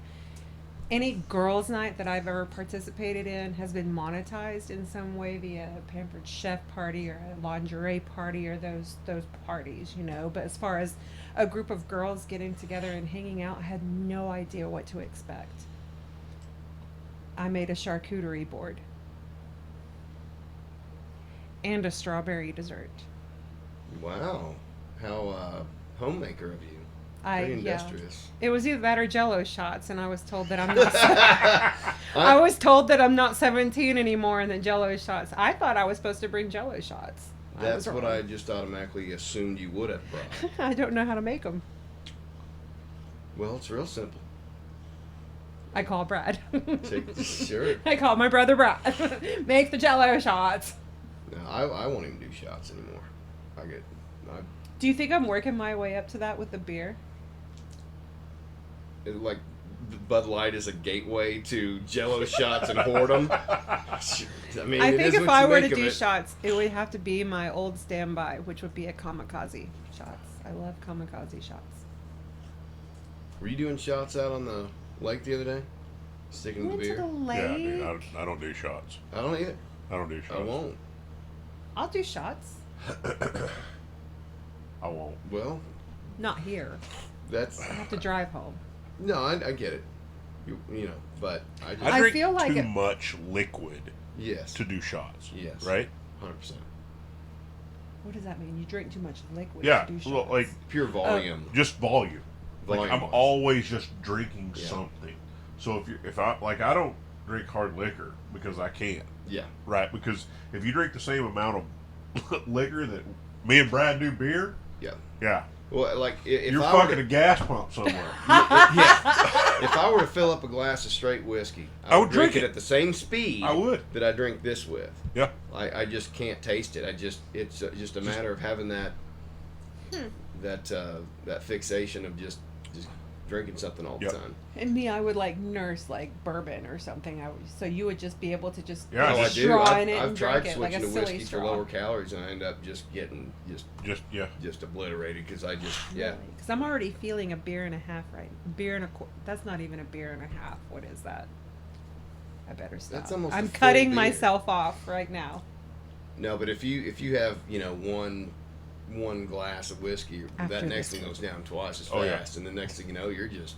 any girls' night that I've ever participated in has been monetized in some way via a Pampered Chef party or a lingerie party or those parties, you know. But as far as a group of girls getting together and hanging out, I had no idea what to expect. I made a charcuterie board. and a strawberry dessert. Wow. How homemaker of you. Pretty Yeah. industrious. It was either that or Jello shots, and I was told that I'm not. I was told that I'm not 17 anymore, and that Jello shots. I thought I was supposed to bring Jello shots. That's was what wrong. I just automatically assumed you would have brought. I don't know how to make them. Well, it's real simple. I call Brad. Sure. I call my brother Brad. Make the Jello shots. No, I won't even do shots anymore. Do you think I'm working my way up to that with the beer? Like Bud Light is a gateway to Jello shots and whoredom. I mean, I it think is if what I you were to make of do it. shots, it would have to be my old standby, which would be a kamikaze shots. I love kamikaze shots. Were you doing shots out on the lake the other day? Sticking to the Went to beer? the lake. Yeah, dude, I don't do shots. I don't either. I don't do shots. I won't. I'll do shots. I won't. Well, Not here. that's I have to drive home. no. I get it. You know, but I just I I drink feel like too it- much liquid yes, to do shots. yes, Right? 100%. What does that mean? You drink too much liquid Yeah. to do shots? Well, like Pure volume. just volume. Like I'm Volume-wise. always just drinking Yeah. something. So if I don't drink hard liquor because I can't. Yeah. Right? Because if you drink the same amount of liquor that me and Brad do beer, Yeah. yeah, Well, like if you're I were fucking to, a gas pump somewhere. yeah, if I were to fill up a glass of straight whiskey, I would drink it at the same speed. I would. that I drink this with. Yeah. I just can't taste it. It's just a matter of having that that fixation of just drinking something all Yep. the time. And me, I would like nurse like bourbon or something. So you would just be able to just Yeah, Oh, I just do. straw I've, in it I've and tried drink it like switching a to silly whiskey for straw. lower calories, and I end up just getting Yeah. just obliterated because I just Because I'm already feeling a beer and a half right. Beer and a quart. That's not even a beer and a half. What is that? I better stop. That's almost a I'm full cutting beer. myself off right now. No, but if you have one glass of whiskey, After that next this thing one. goes down twice as Oh, yeah. fast, and the next thing you know, you're just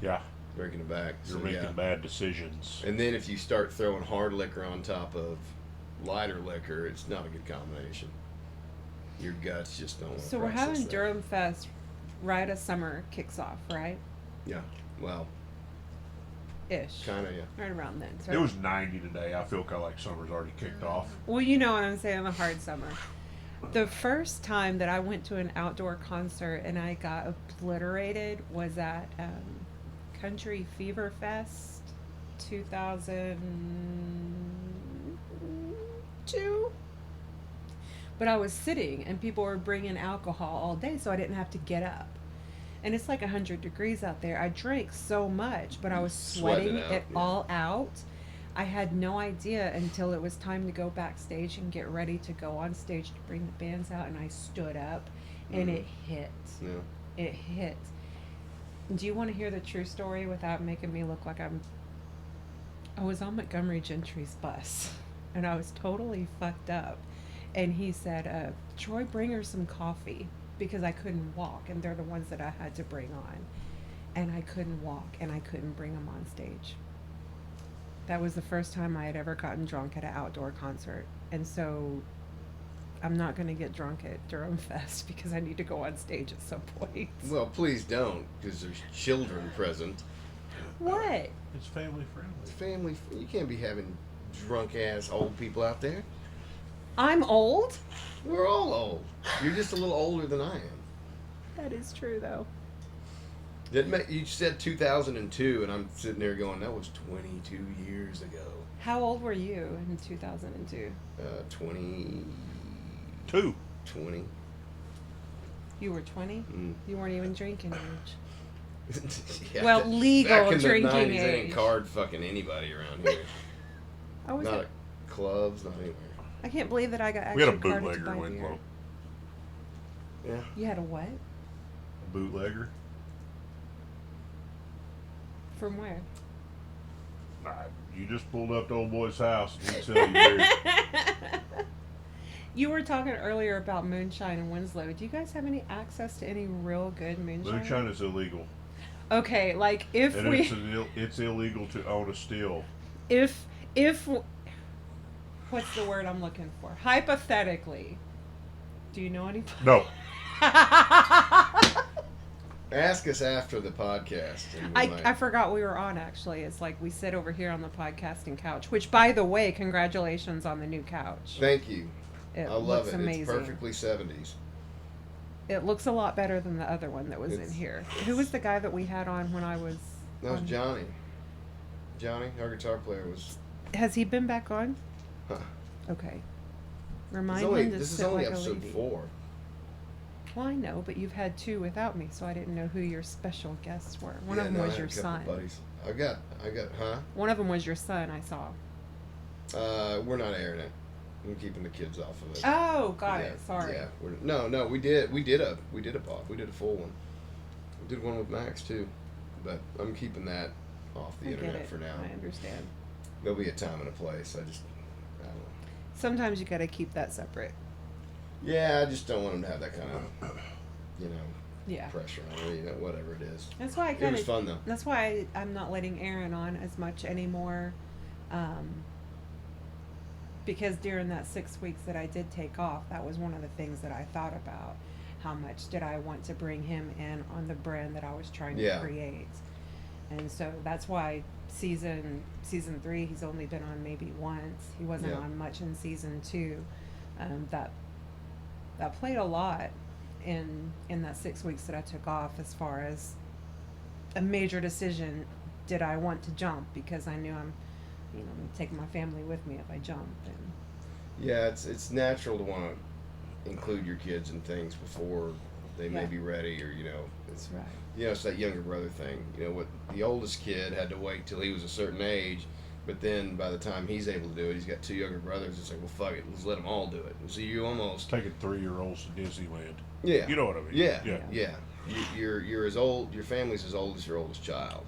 Yeah. drinking it back. You're So, making yeah. bad decisions. And then if you start throwing hard liquor on top of lighter liquor, it's not a good combination. Your guts just don't want to So we're process having that. Durham Fest right as summer kicks off, right? Yeah, well, Ish. kind of, yeah. Right around then. So It was 90 today. I feel kind of like summer's already kicked off. Well, you know what I'm saying, the hard summer. The first time that I went to an outdoor concert and I got obliterated was at Country Fever Fest 2002. But I was sitting and people were bringing alcohol all day, so I didn't have to get up. And it's like 100 degrees out there. I drank so much, but I was Sweating sweating it out, it yeah. all out. I had no idea until it was time to go backstage and get ready to go on stage to bring the bands out, and I stood up and it hit. Yeah. It hit. Do you want to hear the true story without making me look like I was on Montgomery Gentry's bus and I was totally fucked up. And he said, Troy, bring her some coffee, because I couldn't walk, and they're the ones that I had to bring on. And I couldn't walk, and I couldn't bring them on stage. That was the first time I had ever gotten drunk at an outdoor concert. And so I'm not going to get drunk at Durham Fest because I need to go on stage at some point. Well, please don't, because there's children present. What? It's family friendly. It's family. You can't be having drunk ass old people out there. I'm old? We're all old. You're just a little older than I am. That is true, though. You said 2002, and I'm sitting there going, that was 22 years ago. How old were you in 2002? 20. 20. You were 20? Mm. You weren't even drinking age. Yeah, Well, legal back in drinking the 90s, they age. didn't card fucking anybody around here. I was Not at, at clubs, not anywhere. I can't believe that I got We actually had a carded to bootlegger buy in beer. Winslow. Yeah. You had a what? A bootlegger. From where? Nah, you just pulled up to old boy's house and he'd sell you beer. You were talking earlier about moonshine in Winslow. Do you guys have any access to any real good moonshine? Moonshine is illegal. Okay, like if And it's illegal to own a still. if what's the word I'm looking for? Hypothetically, do you know anybody? No. Ask us after the podcast. And we might- I forgot we were on, actually. It's like we sit over here on the podcasting couch, which, by the way, congratulations on the new couch. Thank you. It I love looks it. amazing. It's perfectly 70s. It looks a lot better than the other one that was in It's- here. Who was the guy that we had on when I was... That was on- Johnny. Johnny, our guitar player, was. Has he been back on? Huh. Okay. It's Remind only, him to this is sit only like a episode lady. 4. Well, I know, but you've had 2 without me, so I didn't know who your special guests were. One of them no, I was had your a couple son. Buddies. I got, huh? One of them was your son, I saw. We're not airing it. I'm keeping the kids off of it. Oh, got Yeah, it. Sorry. Yeah. No, we did a pod. We did a full one. We did one with Max too, but I'm keeping that off the I get internet it. for now. I understand. There'll be a time and a place. I don't know. Sometimes you got to keep that separate. Yeah, I just don't want them to have that kind of, Yeah. pressure on me, whatever it is. That's why I It kind was of. fun though. That's why I'm not letting Aaron on as much anymore, because during that 6 weeks that I did take off, that was one of the things that I thought about. How much did I want to bring him in on the brand that I was trying Yeah. to create? And so that's why season 3 he's only been on maybe once. He wasn't Yeah. on much in season 2. That played a lot in that 6 weeks that I took off, as far as a major decision. Did I want to jump? Because I knew I'm taking my family with me if I jump. And Yeah, it's natural to want to include your kids in things before they may Yeah. be ready, or it's that's right. it's that younger brother thing. What the oldest kid had to wait till he was a certain age, but then by the time he's able to do it, he's got 2 younger brothers. It's like, well, fuck it, let's let them all do it. And so you almost Taking 3-year-olds to Disneyland. yeah, You know what I mean? yeah, Yeah. yeah. You're as old. Your family's as old as your oldest child.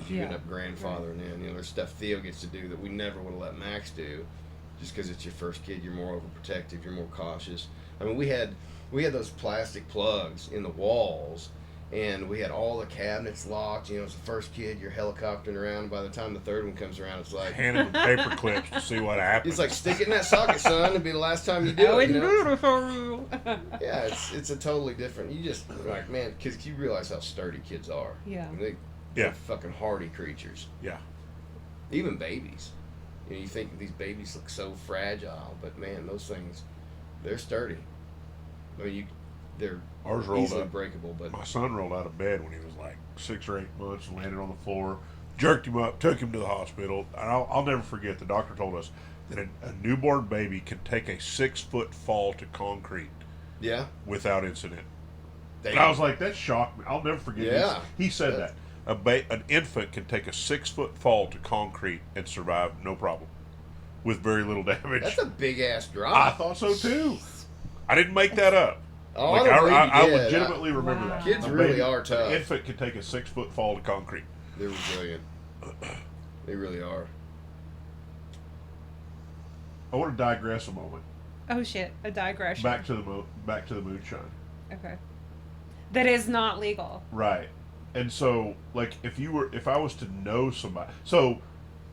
You end Yeah. up grandfathering in. There's stuff Theo gets to do that we never would have let Max do, just because it's your first kid. You're more overprotective. You're more cautious. I mean, we had those plastic plugs in the walls, and we had all the cabinets locked. It's the first kid. You're helicoptering around. And by the time the third one comes around, it's like Handing them paper clips to see what happens. it's like stick it in that socket, son. It'll be the last time you do I it. wouldn't You know? do it for you. Yeah, it's a totally different. You just like, man, because you realize how sturdy kids are. Yeah. I mean, Yeah. they're fucking hardy creatures. Yeah. Even babies. You think these babies look so fragile, but man, those things, they're sturdy. I mean, they're Ours rolled easily up. breakable, but My son rolled out of bed when he was like 6 or 8 months and landed on the floor, jerked him up, took him to the hospital. And I'll never forget, the doctor told us that a newborn baby can take a 6-foot fall to concrete yeah, without incident. they, And I was like, that shocked me. I'll never forget Yeah. He said Yeah. that. An infant can take a 6-foot fall to concrete and survive no problem with very little damage. that's a big ass drop. I thought so too. I didn't make that up. Oh, Like, I don't believe I you did. legitimately remember Wow. that. Kids A really baby- are tough. An infant can take a 6-foot fall to concrete. They're resilient. They really are. I want to digress a moment. Oh shit! A digression. Back to the moonshine. Okay. That is not legal. Right. And so, like, if I was to know somebody, so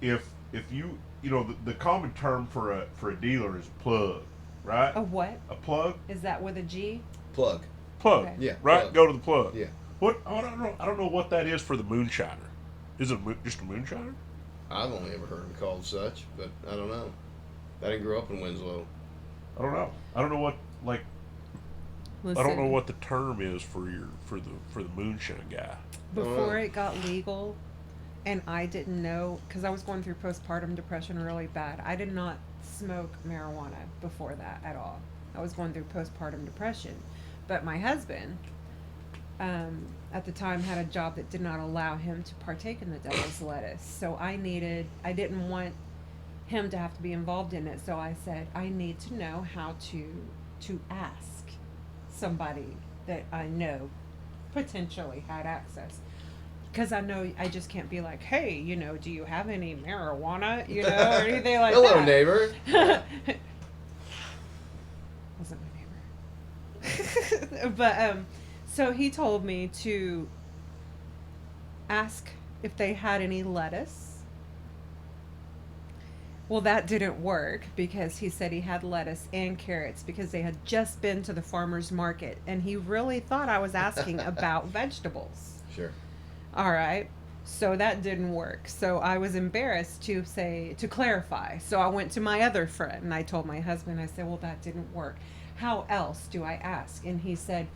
if you the common term for a dealer is plug, right? A what? A plug. Is that with a G? Plug. Plug. Okay. Yeah. Right. plug. Go to the plug. Yeah. What? I don't know what that is for the moonshiner. Is it just a moonshiner? I've only ever heard them called such, but I don't know. I didn't grow up in Winslow. I don't know. I don't know what like. Listen, I don't know what the term is for the moonshine guy. Before it got legal, and I didn't know, because I was going through postpartum depression really bad. I did not smoke marijuana before that at all. I was going through postpartum depression, but my husband, at the time, had a job that did not allow him to partake in the devil's lettuce. So I didn't want him to have to be involved in it. So I said, I need to know how to ask somebody that I know potentially had access. Because I know I just can't be like, hey, do you have any marijuana, or anything like Hello, that. neighbor. Wasn't my neighbor. But so he told me to ask if they had any lettuce, Well, that didn't work because he said he had lettuce and carrots because they had just been to the farmer's market and he really thought I was asking about vegetables. Sure. All right. So that didn't work. So I was embarrassed to clarify. So I went to my other friend and I told my husband, I said, well, that didn't work. How else do I ask? And he said,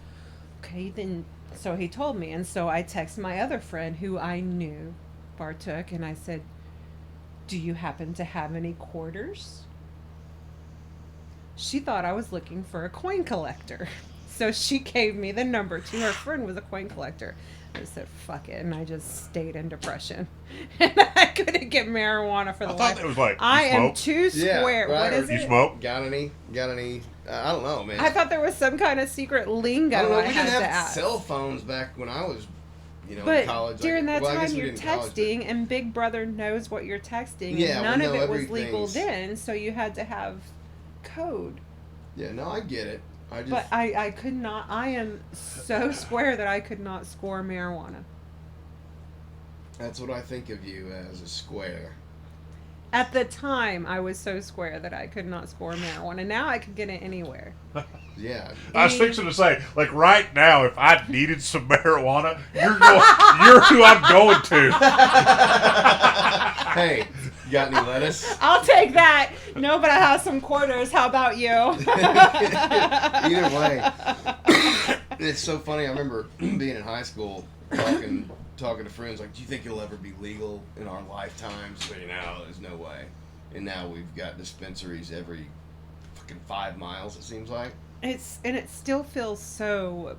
okay, then. So he told me. And so I texted my other friend who I knew partook and I said, do you happen to have any quarters? She thought I was looking for a coin collector. So she gave me the number to her friend was a coin collector. I said, fuck it. And I just stayed in depression. And I couldn't get marijuana for the I life. thought it was like, I you am smoke? too square. right, What is You it? smoke? Got any? I don't know, man. I thought there was some kind of secret lingo I don't know. I We had didn't to have ask. cell phones back when I was, in But college. during that well, I guess time, we you're did in college, but- texting, and Big Brother knows what you're texting, Yeah, and well, none of no, it was legal everything's- then, so you had to have code. Yeah, no, I get it. I just. But I could not. I am so square that I could not score marijuana. That's what I think of you as, a square. At the time, I was so square that I could not score marijuana. Now I could get it anywhere. Yeah. I was fixing to say, like right now, if I needed some marijuana, you're who I'm going to. Hey, you got any lettuce? I'll take that. No, but I have some quarters. How about you? Either way, it's so funny. I remember being in high school talking to friends like, do you think it'll ever be legal in our lifetimes? So, there's no way. And now we've got dispensaries every fucking 5 miles, it seems like. It still feels so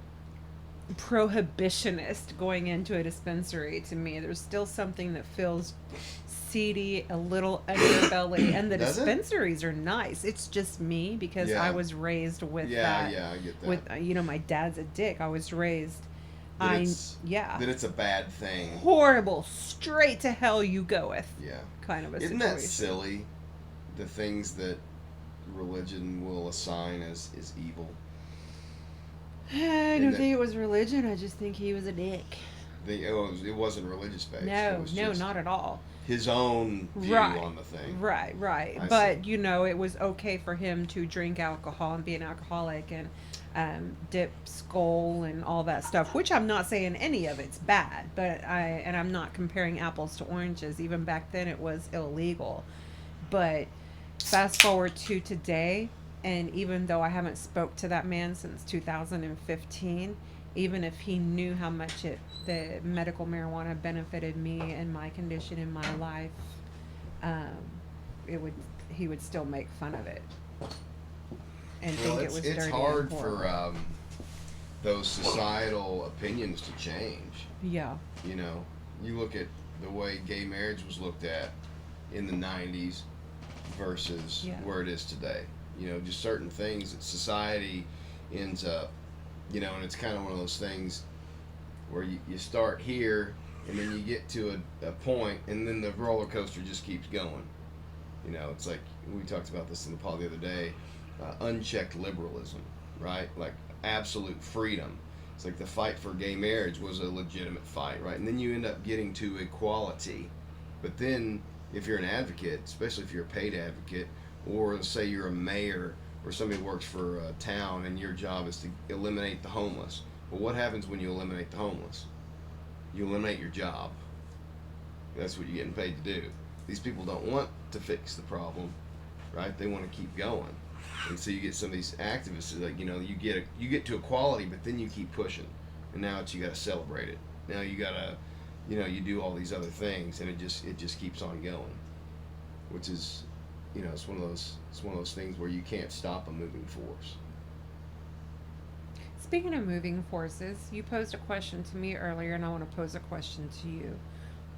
prohibitionist going into a dispensary to me. There's still something that feels seedy, a little underbelly, and the Does it? dispensaries are nice. It's just me because Yeah. I was raised with Yeah, that. yeah, I get that. With my dad's a dick. I was raised. That it's a bad thing. Horrible, straight to hell you goeth. Yeah. Kind of a Isn't situation. that silly? The things that religion will assign as evil. I don't think it was religion. I just think he was a dick. It wasn't religious based. No, It was no, just not at all. his own view on the thing. Right. I But, see. it was okay for him to drink alcohol and be an alcoholic and dip Skull and all that stuff, which I'm not saying any of it's bad, but I'm not comparing apples to oranges. Even back then it was illegal. But fast forward to today, and even though I haven't spoke to that man since 2015, even if he knew how much the medical marijuana benefited me and my condition in my life, he would still make fun of it and think it was dirty. It's and hard horrible. for those societal opinions to change. Yeah. You look at the way gay marriage was looked at in the 90s versus where it is today. Just certain things that society ends up, and it's kind of one of those things where you start here and then you get to a point and then the roller coaster just keeps going. It's like, we talked about this in the pod the other day, unchecked liberalism, right? Like absolute freedom. It's like the fight for gay marriage was a legitimate fight, right? And then you end up getting to equality. But then if you're an advocate, especially if you're a paid advocate, or say you're a mayor or somebody who works for a town and your job is to eliminate the homeless. Well, what happens when you eliminate the homeless? You eliminate your job. That's what you're getting paid to do. These people don't want to fix the problem, right? They want to keep going. And so you get some of these activists, like, you get to equality, but then you keep pushing. And now you got to celebrate it. Now you got to, you do all these other things, and it just keeps on going. Which is, it's one of those things where you can't stop a moving force. Speaking of moving forces, you posed a question to me earlier, and I want to pose a question to you.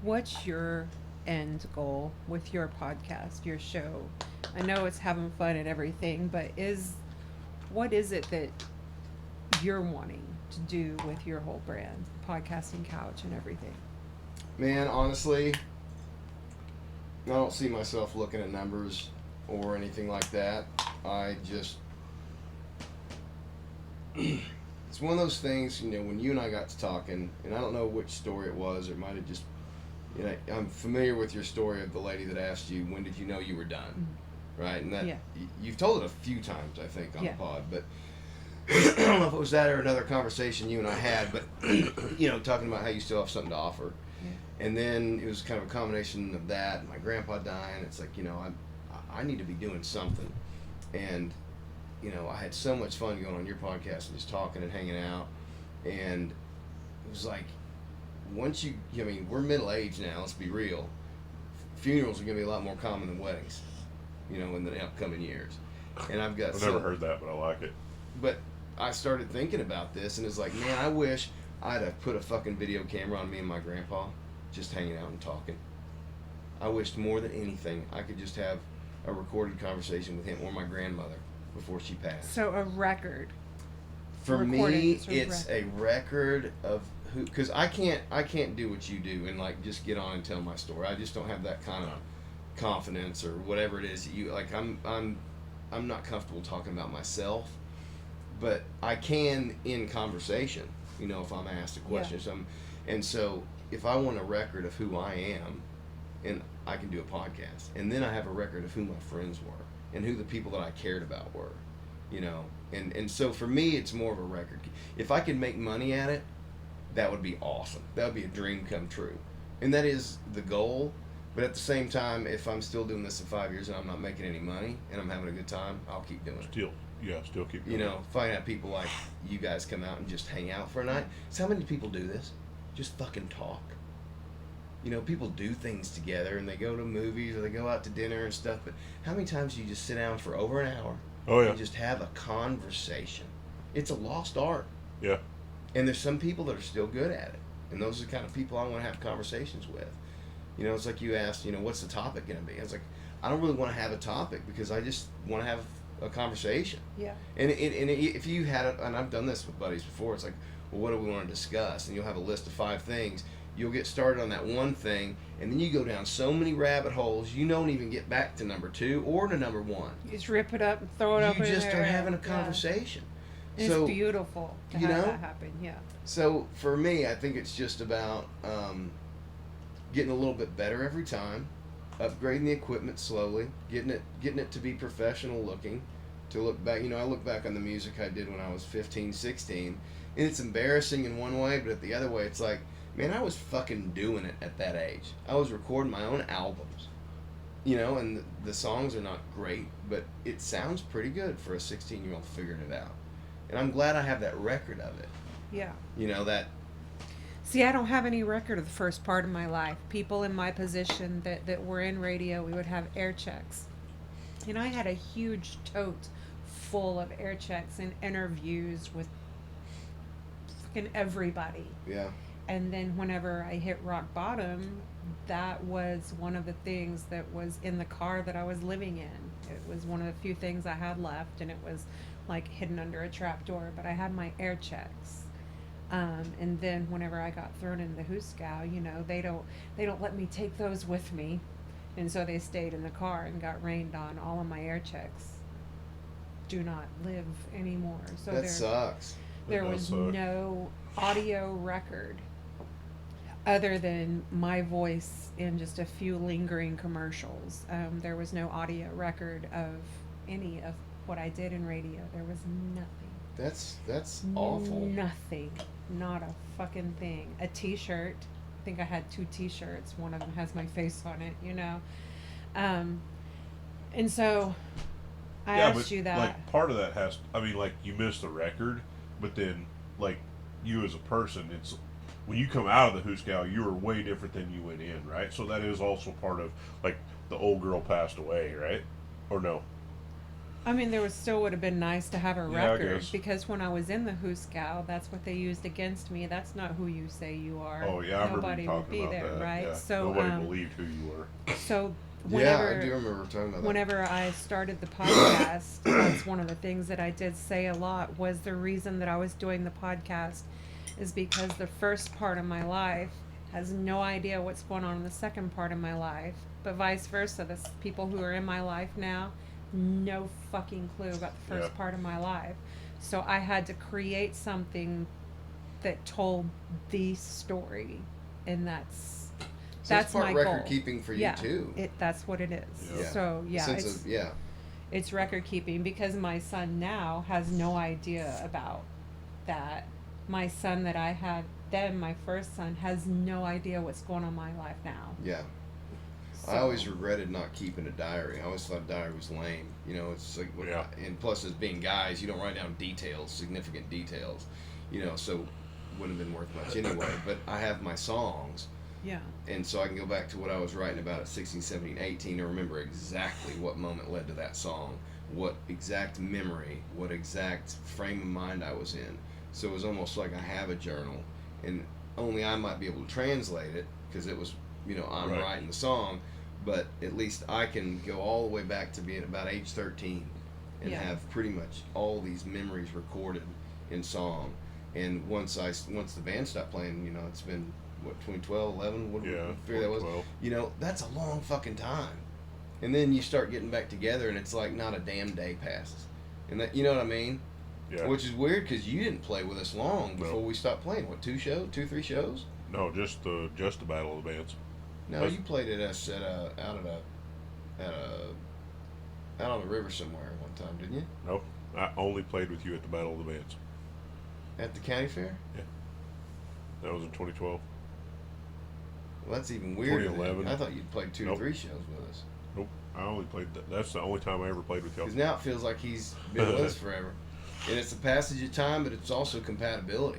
What's your end goal with your podcast, your show? I know it's having fun and everything, but what is it that you're wanting to do with your whole brand, podcasting couch and everything? Man, honestly, I don't see myself looking at numbers or anything like that. I just it's one of those things, when you and I got to talking, and I don't know which story it was, or it might have just You know, I'm familiar with your story of the lady that asked you, when did you know you were done? Right? And that Yeah. you've told it a few times, I think, on Yeah. the pod, but I don't know if it was that or another conversation you and I had, but you know, talking about how you still have something to offer. Yeah. And then it was kind of a combination of that and my grandpa dying. It's like, you know, I need to be doing something. And, you know, I had so much fun going on your podcast and just talking and hanging out. And it was like, once you, I mean, we're middle aged now, let's be real. Funerals are going to be a lot more common than weddings, you know, in the upcoming years. And I've got I've never heard that, but I like it. But I started thinking about this, and it's like, man, I wish I'd have put a fucking video camera on me and my grandpa, just hanging out and talking. I wished more than anything I could just have a recorded conversation with him or my grandmother before she passed. So a record. For me, recordings or it's a record of who, because I can't do what you do and like just get on and tell my story. I just don't have that kind of confidence or whatever it is that you like. I'm not comfortable talking about myself, but I can in conversation. You know, if I'm asked a question or something, and so if I want a record of who I am, and I can do a podcast, and then I have a record of who my friends were and who the people that I cared about were, you know, and so for me it's more of a record. If I could make money at it, that would be awesome. That would be a dream come true, and that is the goal. But at the same time, if I'm still doing this in 5 years and I'm not making any money and I'm having a good time, I'll keep doing it. Still keep You going. know, find out people like you guys come out and just hang out for a night. So how many people do this? Just fucking talk. You know, people do things together and they go to movies or they go out to dinner and stuff, but how many times do you just sit down for over an hour and just have a conversation? It's a lost art. Yeah. And there's some people that are still good at it. And those are the kind of people I want to have conversations with. You know, it's like you asked, you know, what's the topic going to be? I was like, I don't really want to have a topic because I just want to have a conversation. Yeah. And if you had it, and I've done this with buddies before, it's like, well, what do we want to discuss? And you'll have a list of 5 things. You'll get started on that one thing, and then you go down so many rabbit holes, you don't even get back to number 2 or to number 1. You just rip it up and throw it up You in just there. are having a conversation. And So, it's beautiful to you have know? that happen. Yeah. So for me, I think it's just about getting a little bit better every time, upgrading the equipment slowly, getting it to be professional looking, to look back. You know, I look back on the music I did when I was 15, 16, and it's embarrassing in one way, but the other way, it's like, man, I was fucking doing it at that age. I was recording my own albums, you know, and the songs are not great, but it sounds pretty good for a 16-year-old figuring it out. And I'm glad I have that record of it. Yeah. You know, that. See, I don't have any record of the first part of my life. People in my position that were in radio, we would have air checks. And I had a huge tote full of air checks and interviews with fucking everybody. Yeah. And then whenever I hit rock bottom, that was one of the things that was in the car that I was living in. It was one of the few things I had left, and it was like hidden under a trap door, but I had my air checks. And then whenever I got thrown in the Hooskow, you know, they don't let me take those with me, and so they stayed in the car and got rained on. All of my air checks do not live anymore. So That sucks. there That was does suck. no audio record other than my voice in just a few lingering commercials. There was no audio record of any of what I did in radio. There was nothing. That's awful. Nothing. Not a fucking thing. A t-shirt. I think I had 2 t-shirts. One of them has my face on it, you know. And so I asked you that. Like, part of that has, I mean, like, you missed the record, but then, like, you as a person, it's, when you come out of the Hooskow, you were way different than you went in, right? So that is also part of, like, the old girl passed away, right? Or no? I mean, there was still would have been nice to have a Yeah, I record guess. because when I was in the Hooskow, that's what they used against me. That's not who you say you are. Oh, yeah, I remember Nobody you would talking be about there, that. right? Yeah. So, Nobody believed who you were. so Yeah, whenever I do remember talking about that. whenever I started the podcast, that's one of the things that I did say a lot was the reason that I was doing the podcast is because the first part of my life has no idea what's going on in the second part of my life, but vice versa. The people who are in my life now, no fucking clue about the first Yeah. part of my life. So I had to create something that told the story, and That's part my record goal. keeping for you Yeah, too. that's what it is. Yeah. So yeah, Sense it's of, yeah. it's record keeping because my son now has no idea about that. My son that I had then, my first son, has no idea what's going on in my life now. Yeah. So, I always regretted not keeping a diary. I always thought a diary was lame. You know, it's like, Yeah. and plus as being guys, you don't write down details, significant details, you know, so wouldn't have been worth much anyway. But I have my songs, yeah, and so I can go back to what I was writing about at 16, 17, 18 and remember exactly what moment led to that song, what exact memory, what exact frame of mind I was in. So it was almost like I have a journal, and only I might be able to translate it because it was, you know, I'm Right. writing the song, but at least I can go all the way back to being about age 13 and Yeah. have pretty much all these memories recorded in song. And once the band stopped playing, you know, it's been what 2012, 11, what Yeah, figure that was. 2012. You know, that's a long fucking time. And then you start getting back together, and it's like not a damn day passes. And that, you know what I mean? Yeah. Which is weird because you didn't play with us long before No. we stopped playing. What, 3 shows? No, just the Battle of the Bands. No, That's- you played at us out on the river somewhere one time, didn't you? No, I only played with you at the Battle of the Bands. At the county fair? That was in 2012. Well, that's even weirder. 2011. I thought you'd played 2 Nope. to 3 shows with us. Nope, I only played. That's the only time I ever played with y'all. Because now it feels like he's been with us forever. And it's the passage of time, but it's also compatibility.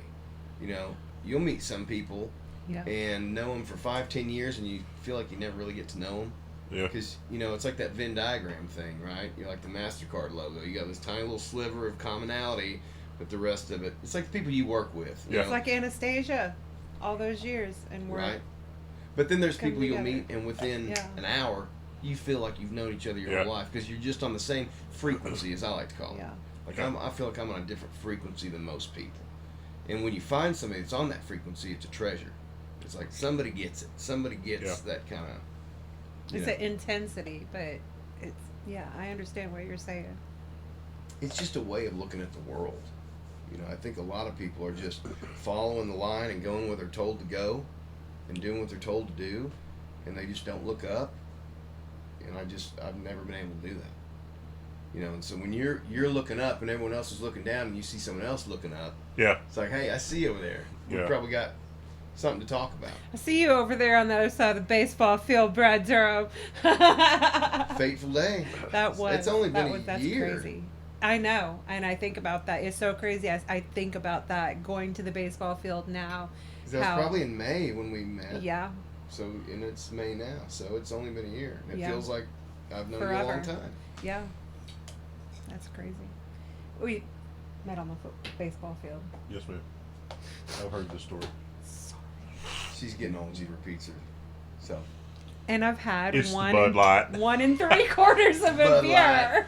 You know, you'll meet some people yeah, and know them for 5, 10 years, and you feel like you never really get to know them. Yeah. Because, you know, it's like that Venn diagram thing, right? You're like the MasterCard logo. You got this tiny little sliver of commonality, but the rest of it, it's like the people you work with. You Yeah. it's know? like Anastasia, all those years, and we're Right. But then there's come people you'll together. meet, and within Yeah. an hour, you feel like you've known each other your Yeah. whole life because you're just on the same frequency, as I like to call it. yeah, Like Yeah. I feel like I'm on a different frequency than most people. And when you find somebody that's on that frequency, it's a treasure. It's like somebody gets it. Somebody gets Yeah. that kind of. it's an intensity, but it's yeah, I understand what you're saying. It's just a way of looking at the world. You know, I think a lot of people are just following the line and going where they're told to go, and doing what they're told to do, and they just don't look up. And I've never been able to do that. You know, and so when you're looking up and everyone else is looking down, and you see someone else looking up, Yeah. it's like, hey, I see you over there. We Yeah. probably got something to talk about. I see you over there on the other side of the baseball field, Brad Durham. Fateful day. That was. It's only been that a that's year. crazy. I know, and I think about that. It's so crazy. I think about that going to the baseball field now. 'Cause that was How- probably in May when we met. Yeah, So, and it's May now, so it's only been a year. And it Yeah. feels like I've known you a long Forever. time. yeah. That's crazy. We met on the baseball field. Yes, ma'am. I've heard this story. She's getting old. She repeats herself. And I've had It's the one Bud and, Light. 1 3/4 of a Bud beer. Light.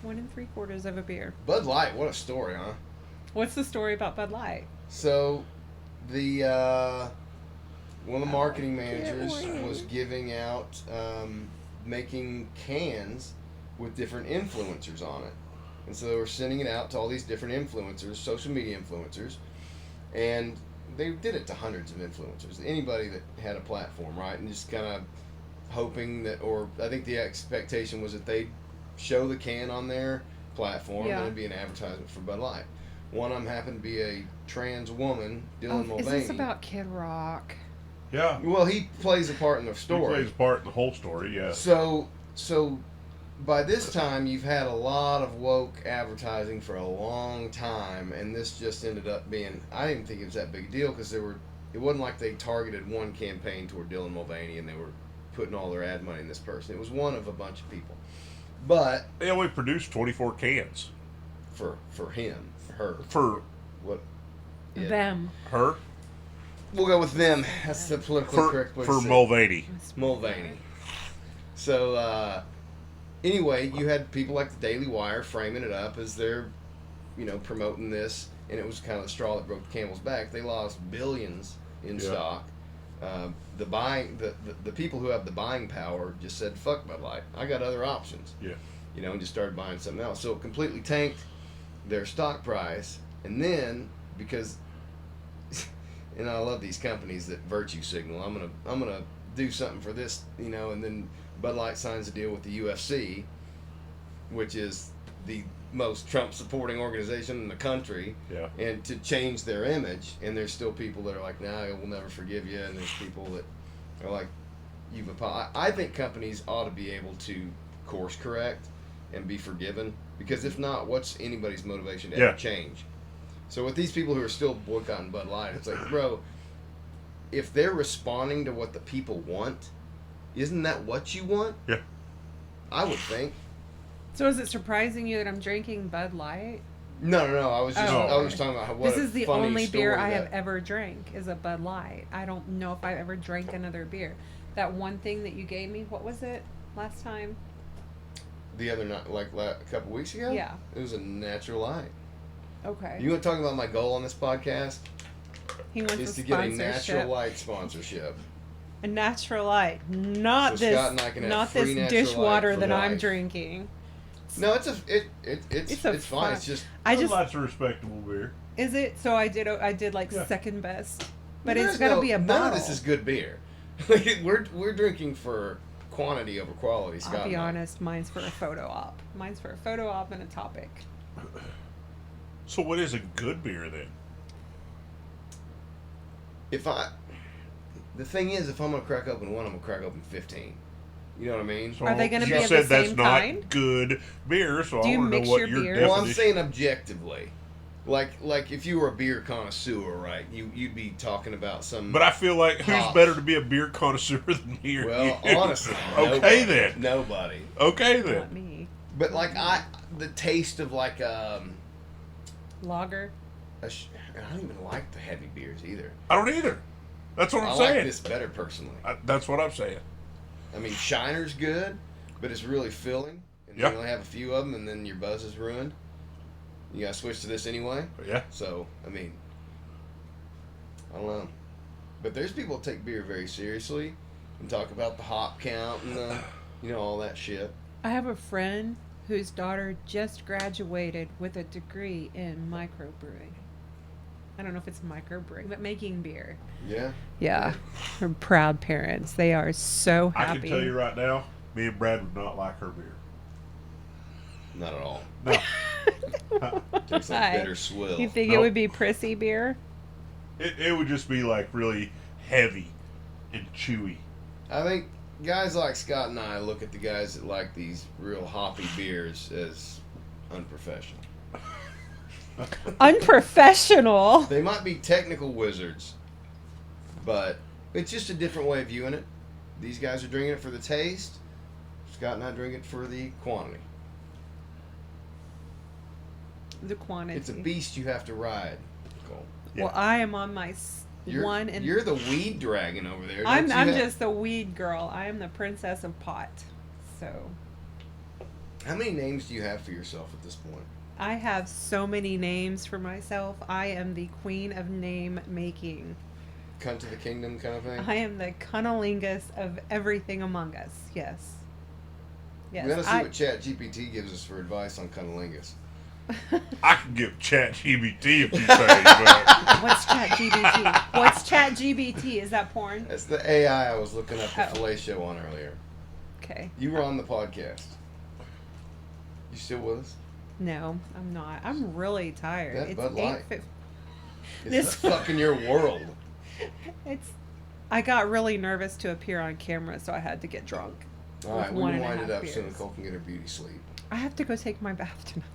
1 3/4 of a beer. Bud Light, what a story, huh? What's the story about Bud Light? So, the one of the marketing managers wait. was giving out, making cans with different influencers on it, and so they were sending it out to all these different influencers, social media influencers, and they did it to hundreds of influencers, anybody that had a platform, right? And just kind of hoping that, or I think the expectation was that they'd show the can on their platform Yeah. and it'd be an advertisement for Bud Light. One of them happened to be a trans woman, Dylan Oh, is Mulvaney. this about Kid Rock? Yeah. Well, he plays a part in the He story. plays a part in the whole story. Yeah. So by this time, you've had a lot of woke advertising for a long time, and this just ended up being. I didn't think it was that big a deal because it wasn't like they targeted one campaign toward Dylan Mulvaney and they were putting all their ad money in this person. It was one of a bunch of people, but They only produced 24 cans. for him, for her, For what? Yeah. Them. her? We'll go with them. That's the politically correct way to For say it. Mulvaney. Mulvaney. So, anyway, you had people like the Daily Wire framing it up as they're, promoting this, and it was kind of the straw that broke the camel's back. They lost billions in Yeah. stock. The people who have the buying power just said, "Fuck Bud Light. I got other options." Yeah. And just started buying something else. So it completely tanked their stock price, and then because And I love these companies that virtue signal. I'm gonna do something for this, you know, and then Bud Light signs a deal with the UFC, which is the most Trump supporting organization in the country, Yeah. and to change their image. And there's still people that are like, nah, we'll never forgive you, and there's people that are like, I think companies ought to be able to course correct and be forgiven, because if not, what's anybody's motivation to ever change? So with these people who are still boycotting Bud Light, it's like, bro, if they're responding to what the people want, isn't that what you want? Yeah. I would think. So is it surprising you that I'm drinking Bud Light? No. I was just Oh, I was okay. talking about what This a is the funny only beer story I that- have ever drank is a Bud Light. I don't know if I've ever drank another beer. That one thing that you gave me, what was it last time? The other night, a couple weeks ago. Yeah. It was a Natural Light. Okay. You want to talk about my goal on this podcast? He wants Is a to get a sponsorship. Natural Light sponsorship. A Natural Light, not So this, Scott and I can have not free this Natural Light dishwater for that I'm life. drinking. No, it's It's a fine. fun- It's just I Bud just Light's a respectable beer. is it so I did like Yeah. second best, but There's it's got to be a bottle. None of this is good beer. we're drinking for quantity over quality. Scott I'll be and I. honest, mine's for a photo op. Mine's for a photo op and a topic. So what is a good beer then? The thing is, if I'm gonna crack open one, I'm gonna crack open 15. You know what I mean? So Are they gonna you be of said the that's same not kind? good beer, so Do I you want to know mix what your your beer? definition. Well, I'm saying objectively, like if you were a beer connoisseur, right? You'd be talking about some. But I feel like who's Hops. better to be a beer connoisseur than me or well, you? honestly, Okay nobody, then. nobody. Okay Not then. me. But like the taste of like Lager. I don't even like the heavy beers either. I don't either. That's what I'm I saying. like this better personally. That's what I'm saying. I mean, Shiner's good, but it's really filling, and Yeah. you only have a few of them, and then your buzz is ruined. You gotta switch to this anyway. Yeah. So I mean, I don't know, but there's people that take beer very seriously and talk about the hop count and the, all that shit. I have a friend whose daughter just graduated with a degree in microbrewing. I don't know if it's microbrewing, but making beer. Yeah. Yeah. Her proud parents. They are so I happy. can tell you right now, me and Brad would not like her beer. Not at all. No. Tastes Why? like bitter swill. You think it Nope. would be prissy beer? It would just be like really heavy and chewy. I think guys like Scott and I look at the guys that like these real hoppy beers as unprofessional. Unprofessional. They might be technical wizards, but it's just a different way of viewing it. These guys are drinking it for the taste. Scott and I drink it for the quantity. The quantity. It's a beast you have to ride, Nicole. Yeah. Well, I am on my You're the weed dragon over there. I'm Don't you have- just the weed girl. I am the princess of pot. So How many names do you have for yourself at this point? I have so many names for myself. I am the queen of name making. Cunt to the kingdom kind of thing? I am the cunnilingus of everything among us. Yes. Yes. We gotta see what ChatGPT gives us for advice on cunnilingus. I can give Chat GBT if you say, but What's ChatGBT? What's ChatGBT? Is that porn? That's the AI I was looking up the Oh. fellatio on earlier. Okay. You were on the podcast. You still with us? No, I'm not. I'm really tired. That It's Bud Light. 8:50. It's This- fucking your world. I got really nervous to appear on camera, so I had to get drunk. All right, With we one can and a wind it half up so beers. Nicole can get her beauty sleep. I have to go take my bath tonight.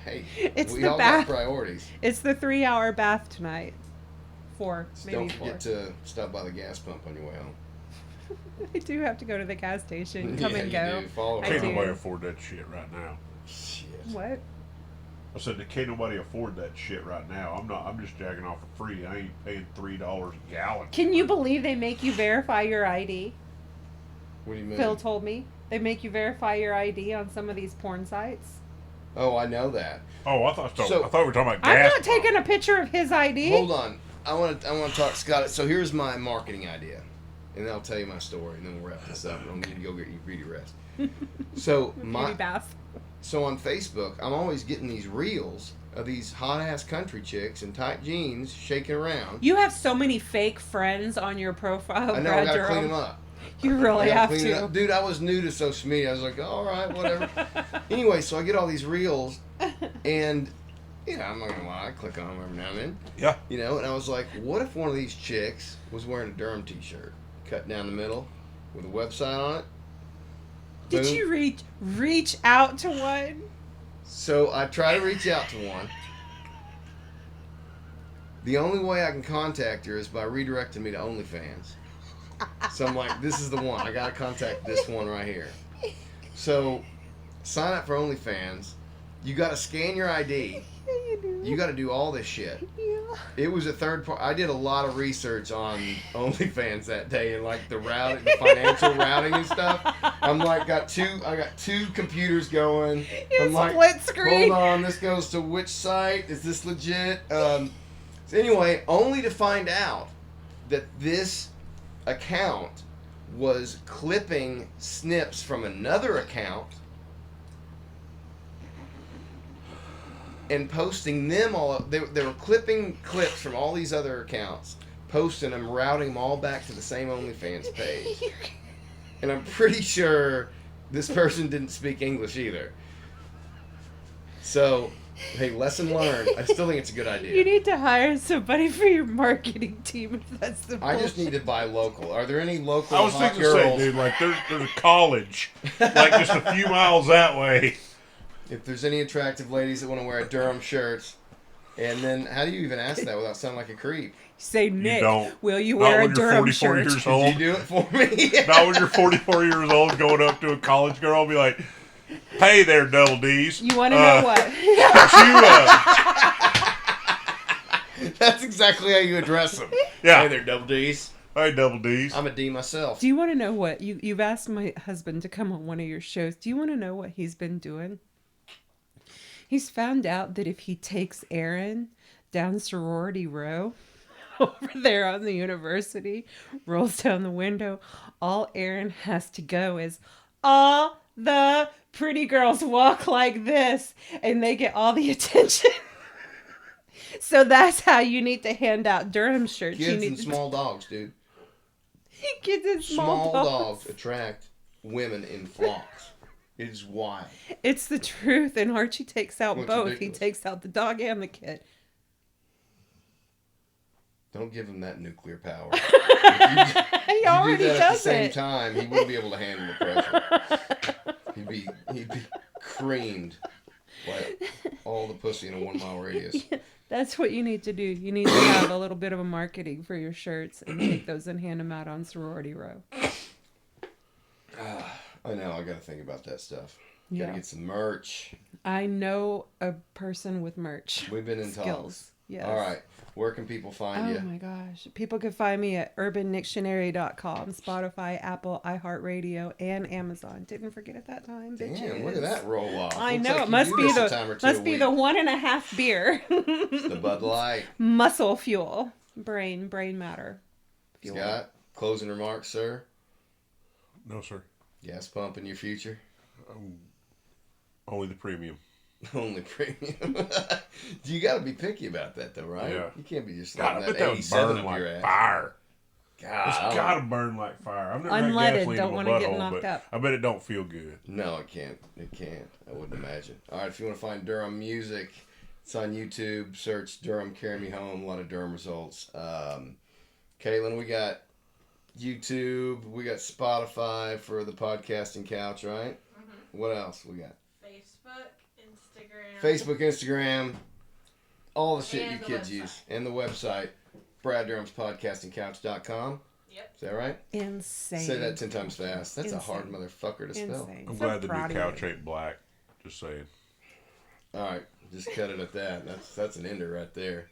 Hey, It's we the all bath. got priorities. It's the 3-hour bath tonight. 4, Just maybe don't 4. forget to stop by the gas pump on your way home. I do have to go to the gas station, come Yeah, and you go. do. Follow I her. can't do. nobody afford that shit right now. Shit. What? I said, can't nobody afford that shit right now. I'm just jacking off for free. I ain't paying $3 a gallon. Can you believe they make you verify your ID? What do you mean? Phil told me. They make you verify your ID on some of these porn sites. Oh, I know that. Oh, I thought So- we were talking about I'm gas. not taking a picture of his ID. Hold on. I want to talk, Scott. So here's my marketing idea. and then I'll tell you my story, and then we'll wrap this up. And I'm going to go get you beauty rest. So Beauty bath. So on Facebook, I'm always getting these reels of these hot ass country chicks in tight jeans shaking around. You have so many fake friends on your profile, I know, Brad I gotta Durham. clean them up. You really I gotta have clean it to. up. Dude, I was new to social media. I was like, all right, whatever. Anyway, so I get all these reels, and I'm not gonna lie, I click on them every now and then. Yeah. And I was like, what if one of these chicks was wearing a Durham t-shirt, cut down the middle, with a website on it? Did Boom. you reach out to one? So I try to reach out to one. The only way I can contact her is by redirecting me to OnlyFans. So I'm like, this is the one. I gotta contact this one right here. So sign up for OnlyFans. You gotta scan your ID. You gotta do all this shit. Yeah. It was a third part. I did a lot of research on OnlyFans that day and like the routing, the financial routing and stuff. I'm like, I got two computers going. I'm like, split screen. hold on, this goes to which site? Is this legit? So anyway, only to find out that this account was clipping snips from another account and posting them all. They were clipping clips from all these other accounts, posting them, routing them all back to the same OnlyFans page. And I'm pretty sure this person didn't speak English either. So, hey, lesson learned. I still think it's a good idea. You need to hire somebody for your marketing team if that's the I just bullshit. need to buy local. Are there any local I was hot thinking the same, girls? dude. Like, there's a college, like just a few miles that way. If there's any attractive ladies that want to wear a Durham shirt, and then how do you even ask that without sounding like a creep? Say, Nick, don't. will you Not wear a when you're Durham 44 shirt? years Could old. you do it for me? Not when you're 44 years old going up to a college girl and be like, hey there, double D's. You want to know what? That's exactly how you address them. Yeah. Hey there, double D's. Hey, double D's. I'm a D myself. Do you want to know what? You've asked my husband to come on one of your shows. Do you want to know what he's been doing? He's found out that if he takes Aaron down sorority row over there on the university, rolls down the window, all Aaron has to go is, all the pretty girls walk like this, and they get all the attention. So that's how you need to hand out Durham shirts. You Kids need and to small dogs, dude. kids and small Dogs attract women in flocks. It is wild. It's the truth, and Archie takes out Well, it's both. ridiculous. He takes out the dog and the kid. Don't give him that nuclear power. He If you already do that at the does same it. time, he wouldn't be able to handle the pressure. He'd be creamed by all the pussy in a 1 mile radius. That's what you need to do. You need to have a little bit of a marketing for your shirts and take those and hand them out on sorority row. I know. I got to think about that stuff. Got Yeah. to get some merch. I know a person with merch We've been in skills. talks. Yes. All right. Where can people find Oh you? my gosh. People can find me at urbandictionary.com, Spotify, Apple, iHeartRadio, and Amazon. Didn't forget at that time, bitches. Damn, look at that roll off. I Looks know. like It you must do be this a time or two a the week. 1.5 beer. It's the Bud Light. Muscle fuel. Brain matter. Fuel. Scott, closing remarks, sir? No, sir. Gas pump in your future? Only the premium. Only premium. You got to be picky about that, though, right? Yeah. You can't be just God, I letting bet that that would 87 burn up like your ass. fire. God, It's I don't- gotta burn like fire. I've never Unleaded, had gasoline don't in my wanna get butthole, knocked but up. I bet it don't feel good. No, it can't. It can't. I wouldn't imagine. All right, if you want to find Durham music, it's on YouTube. Search Durham Carry Me Home. A lot of Durham results. Caitlin, we got YouTube. We got Spotify for the podcasting couch, right? Mm-hmm. What else we got? Facebook, Instagram. Facebook, Instagram, all the shit And you the kids website. use. And the website, BradDurham'sPodcastingCouch.com. Yep. Is that right? Insane. Say that 10 times fast. That's a Insane. hard motherfucker to spell. Insane. I'm So glad the proud new of couch you. ain't black. Just saying. All right, just cut it at that. That's an ender right there.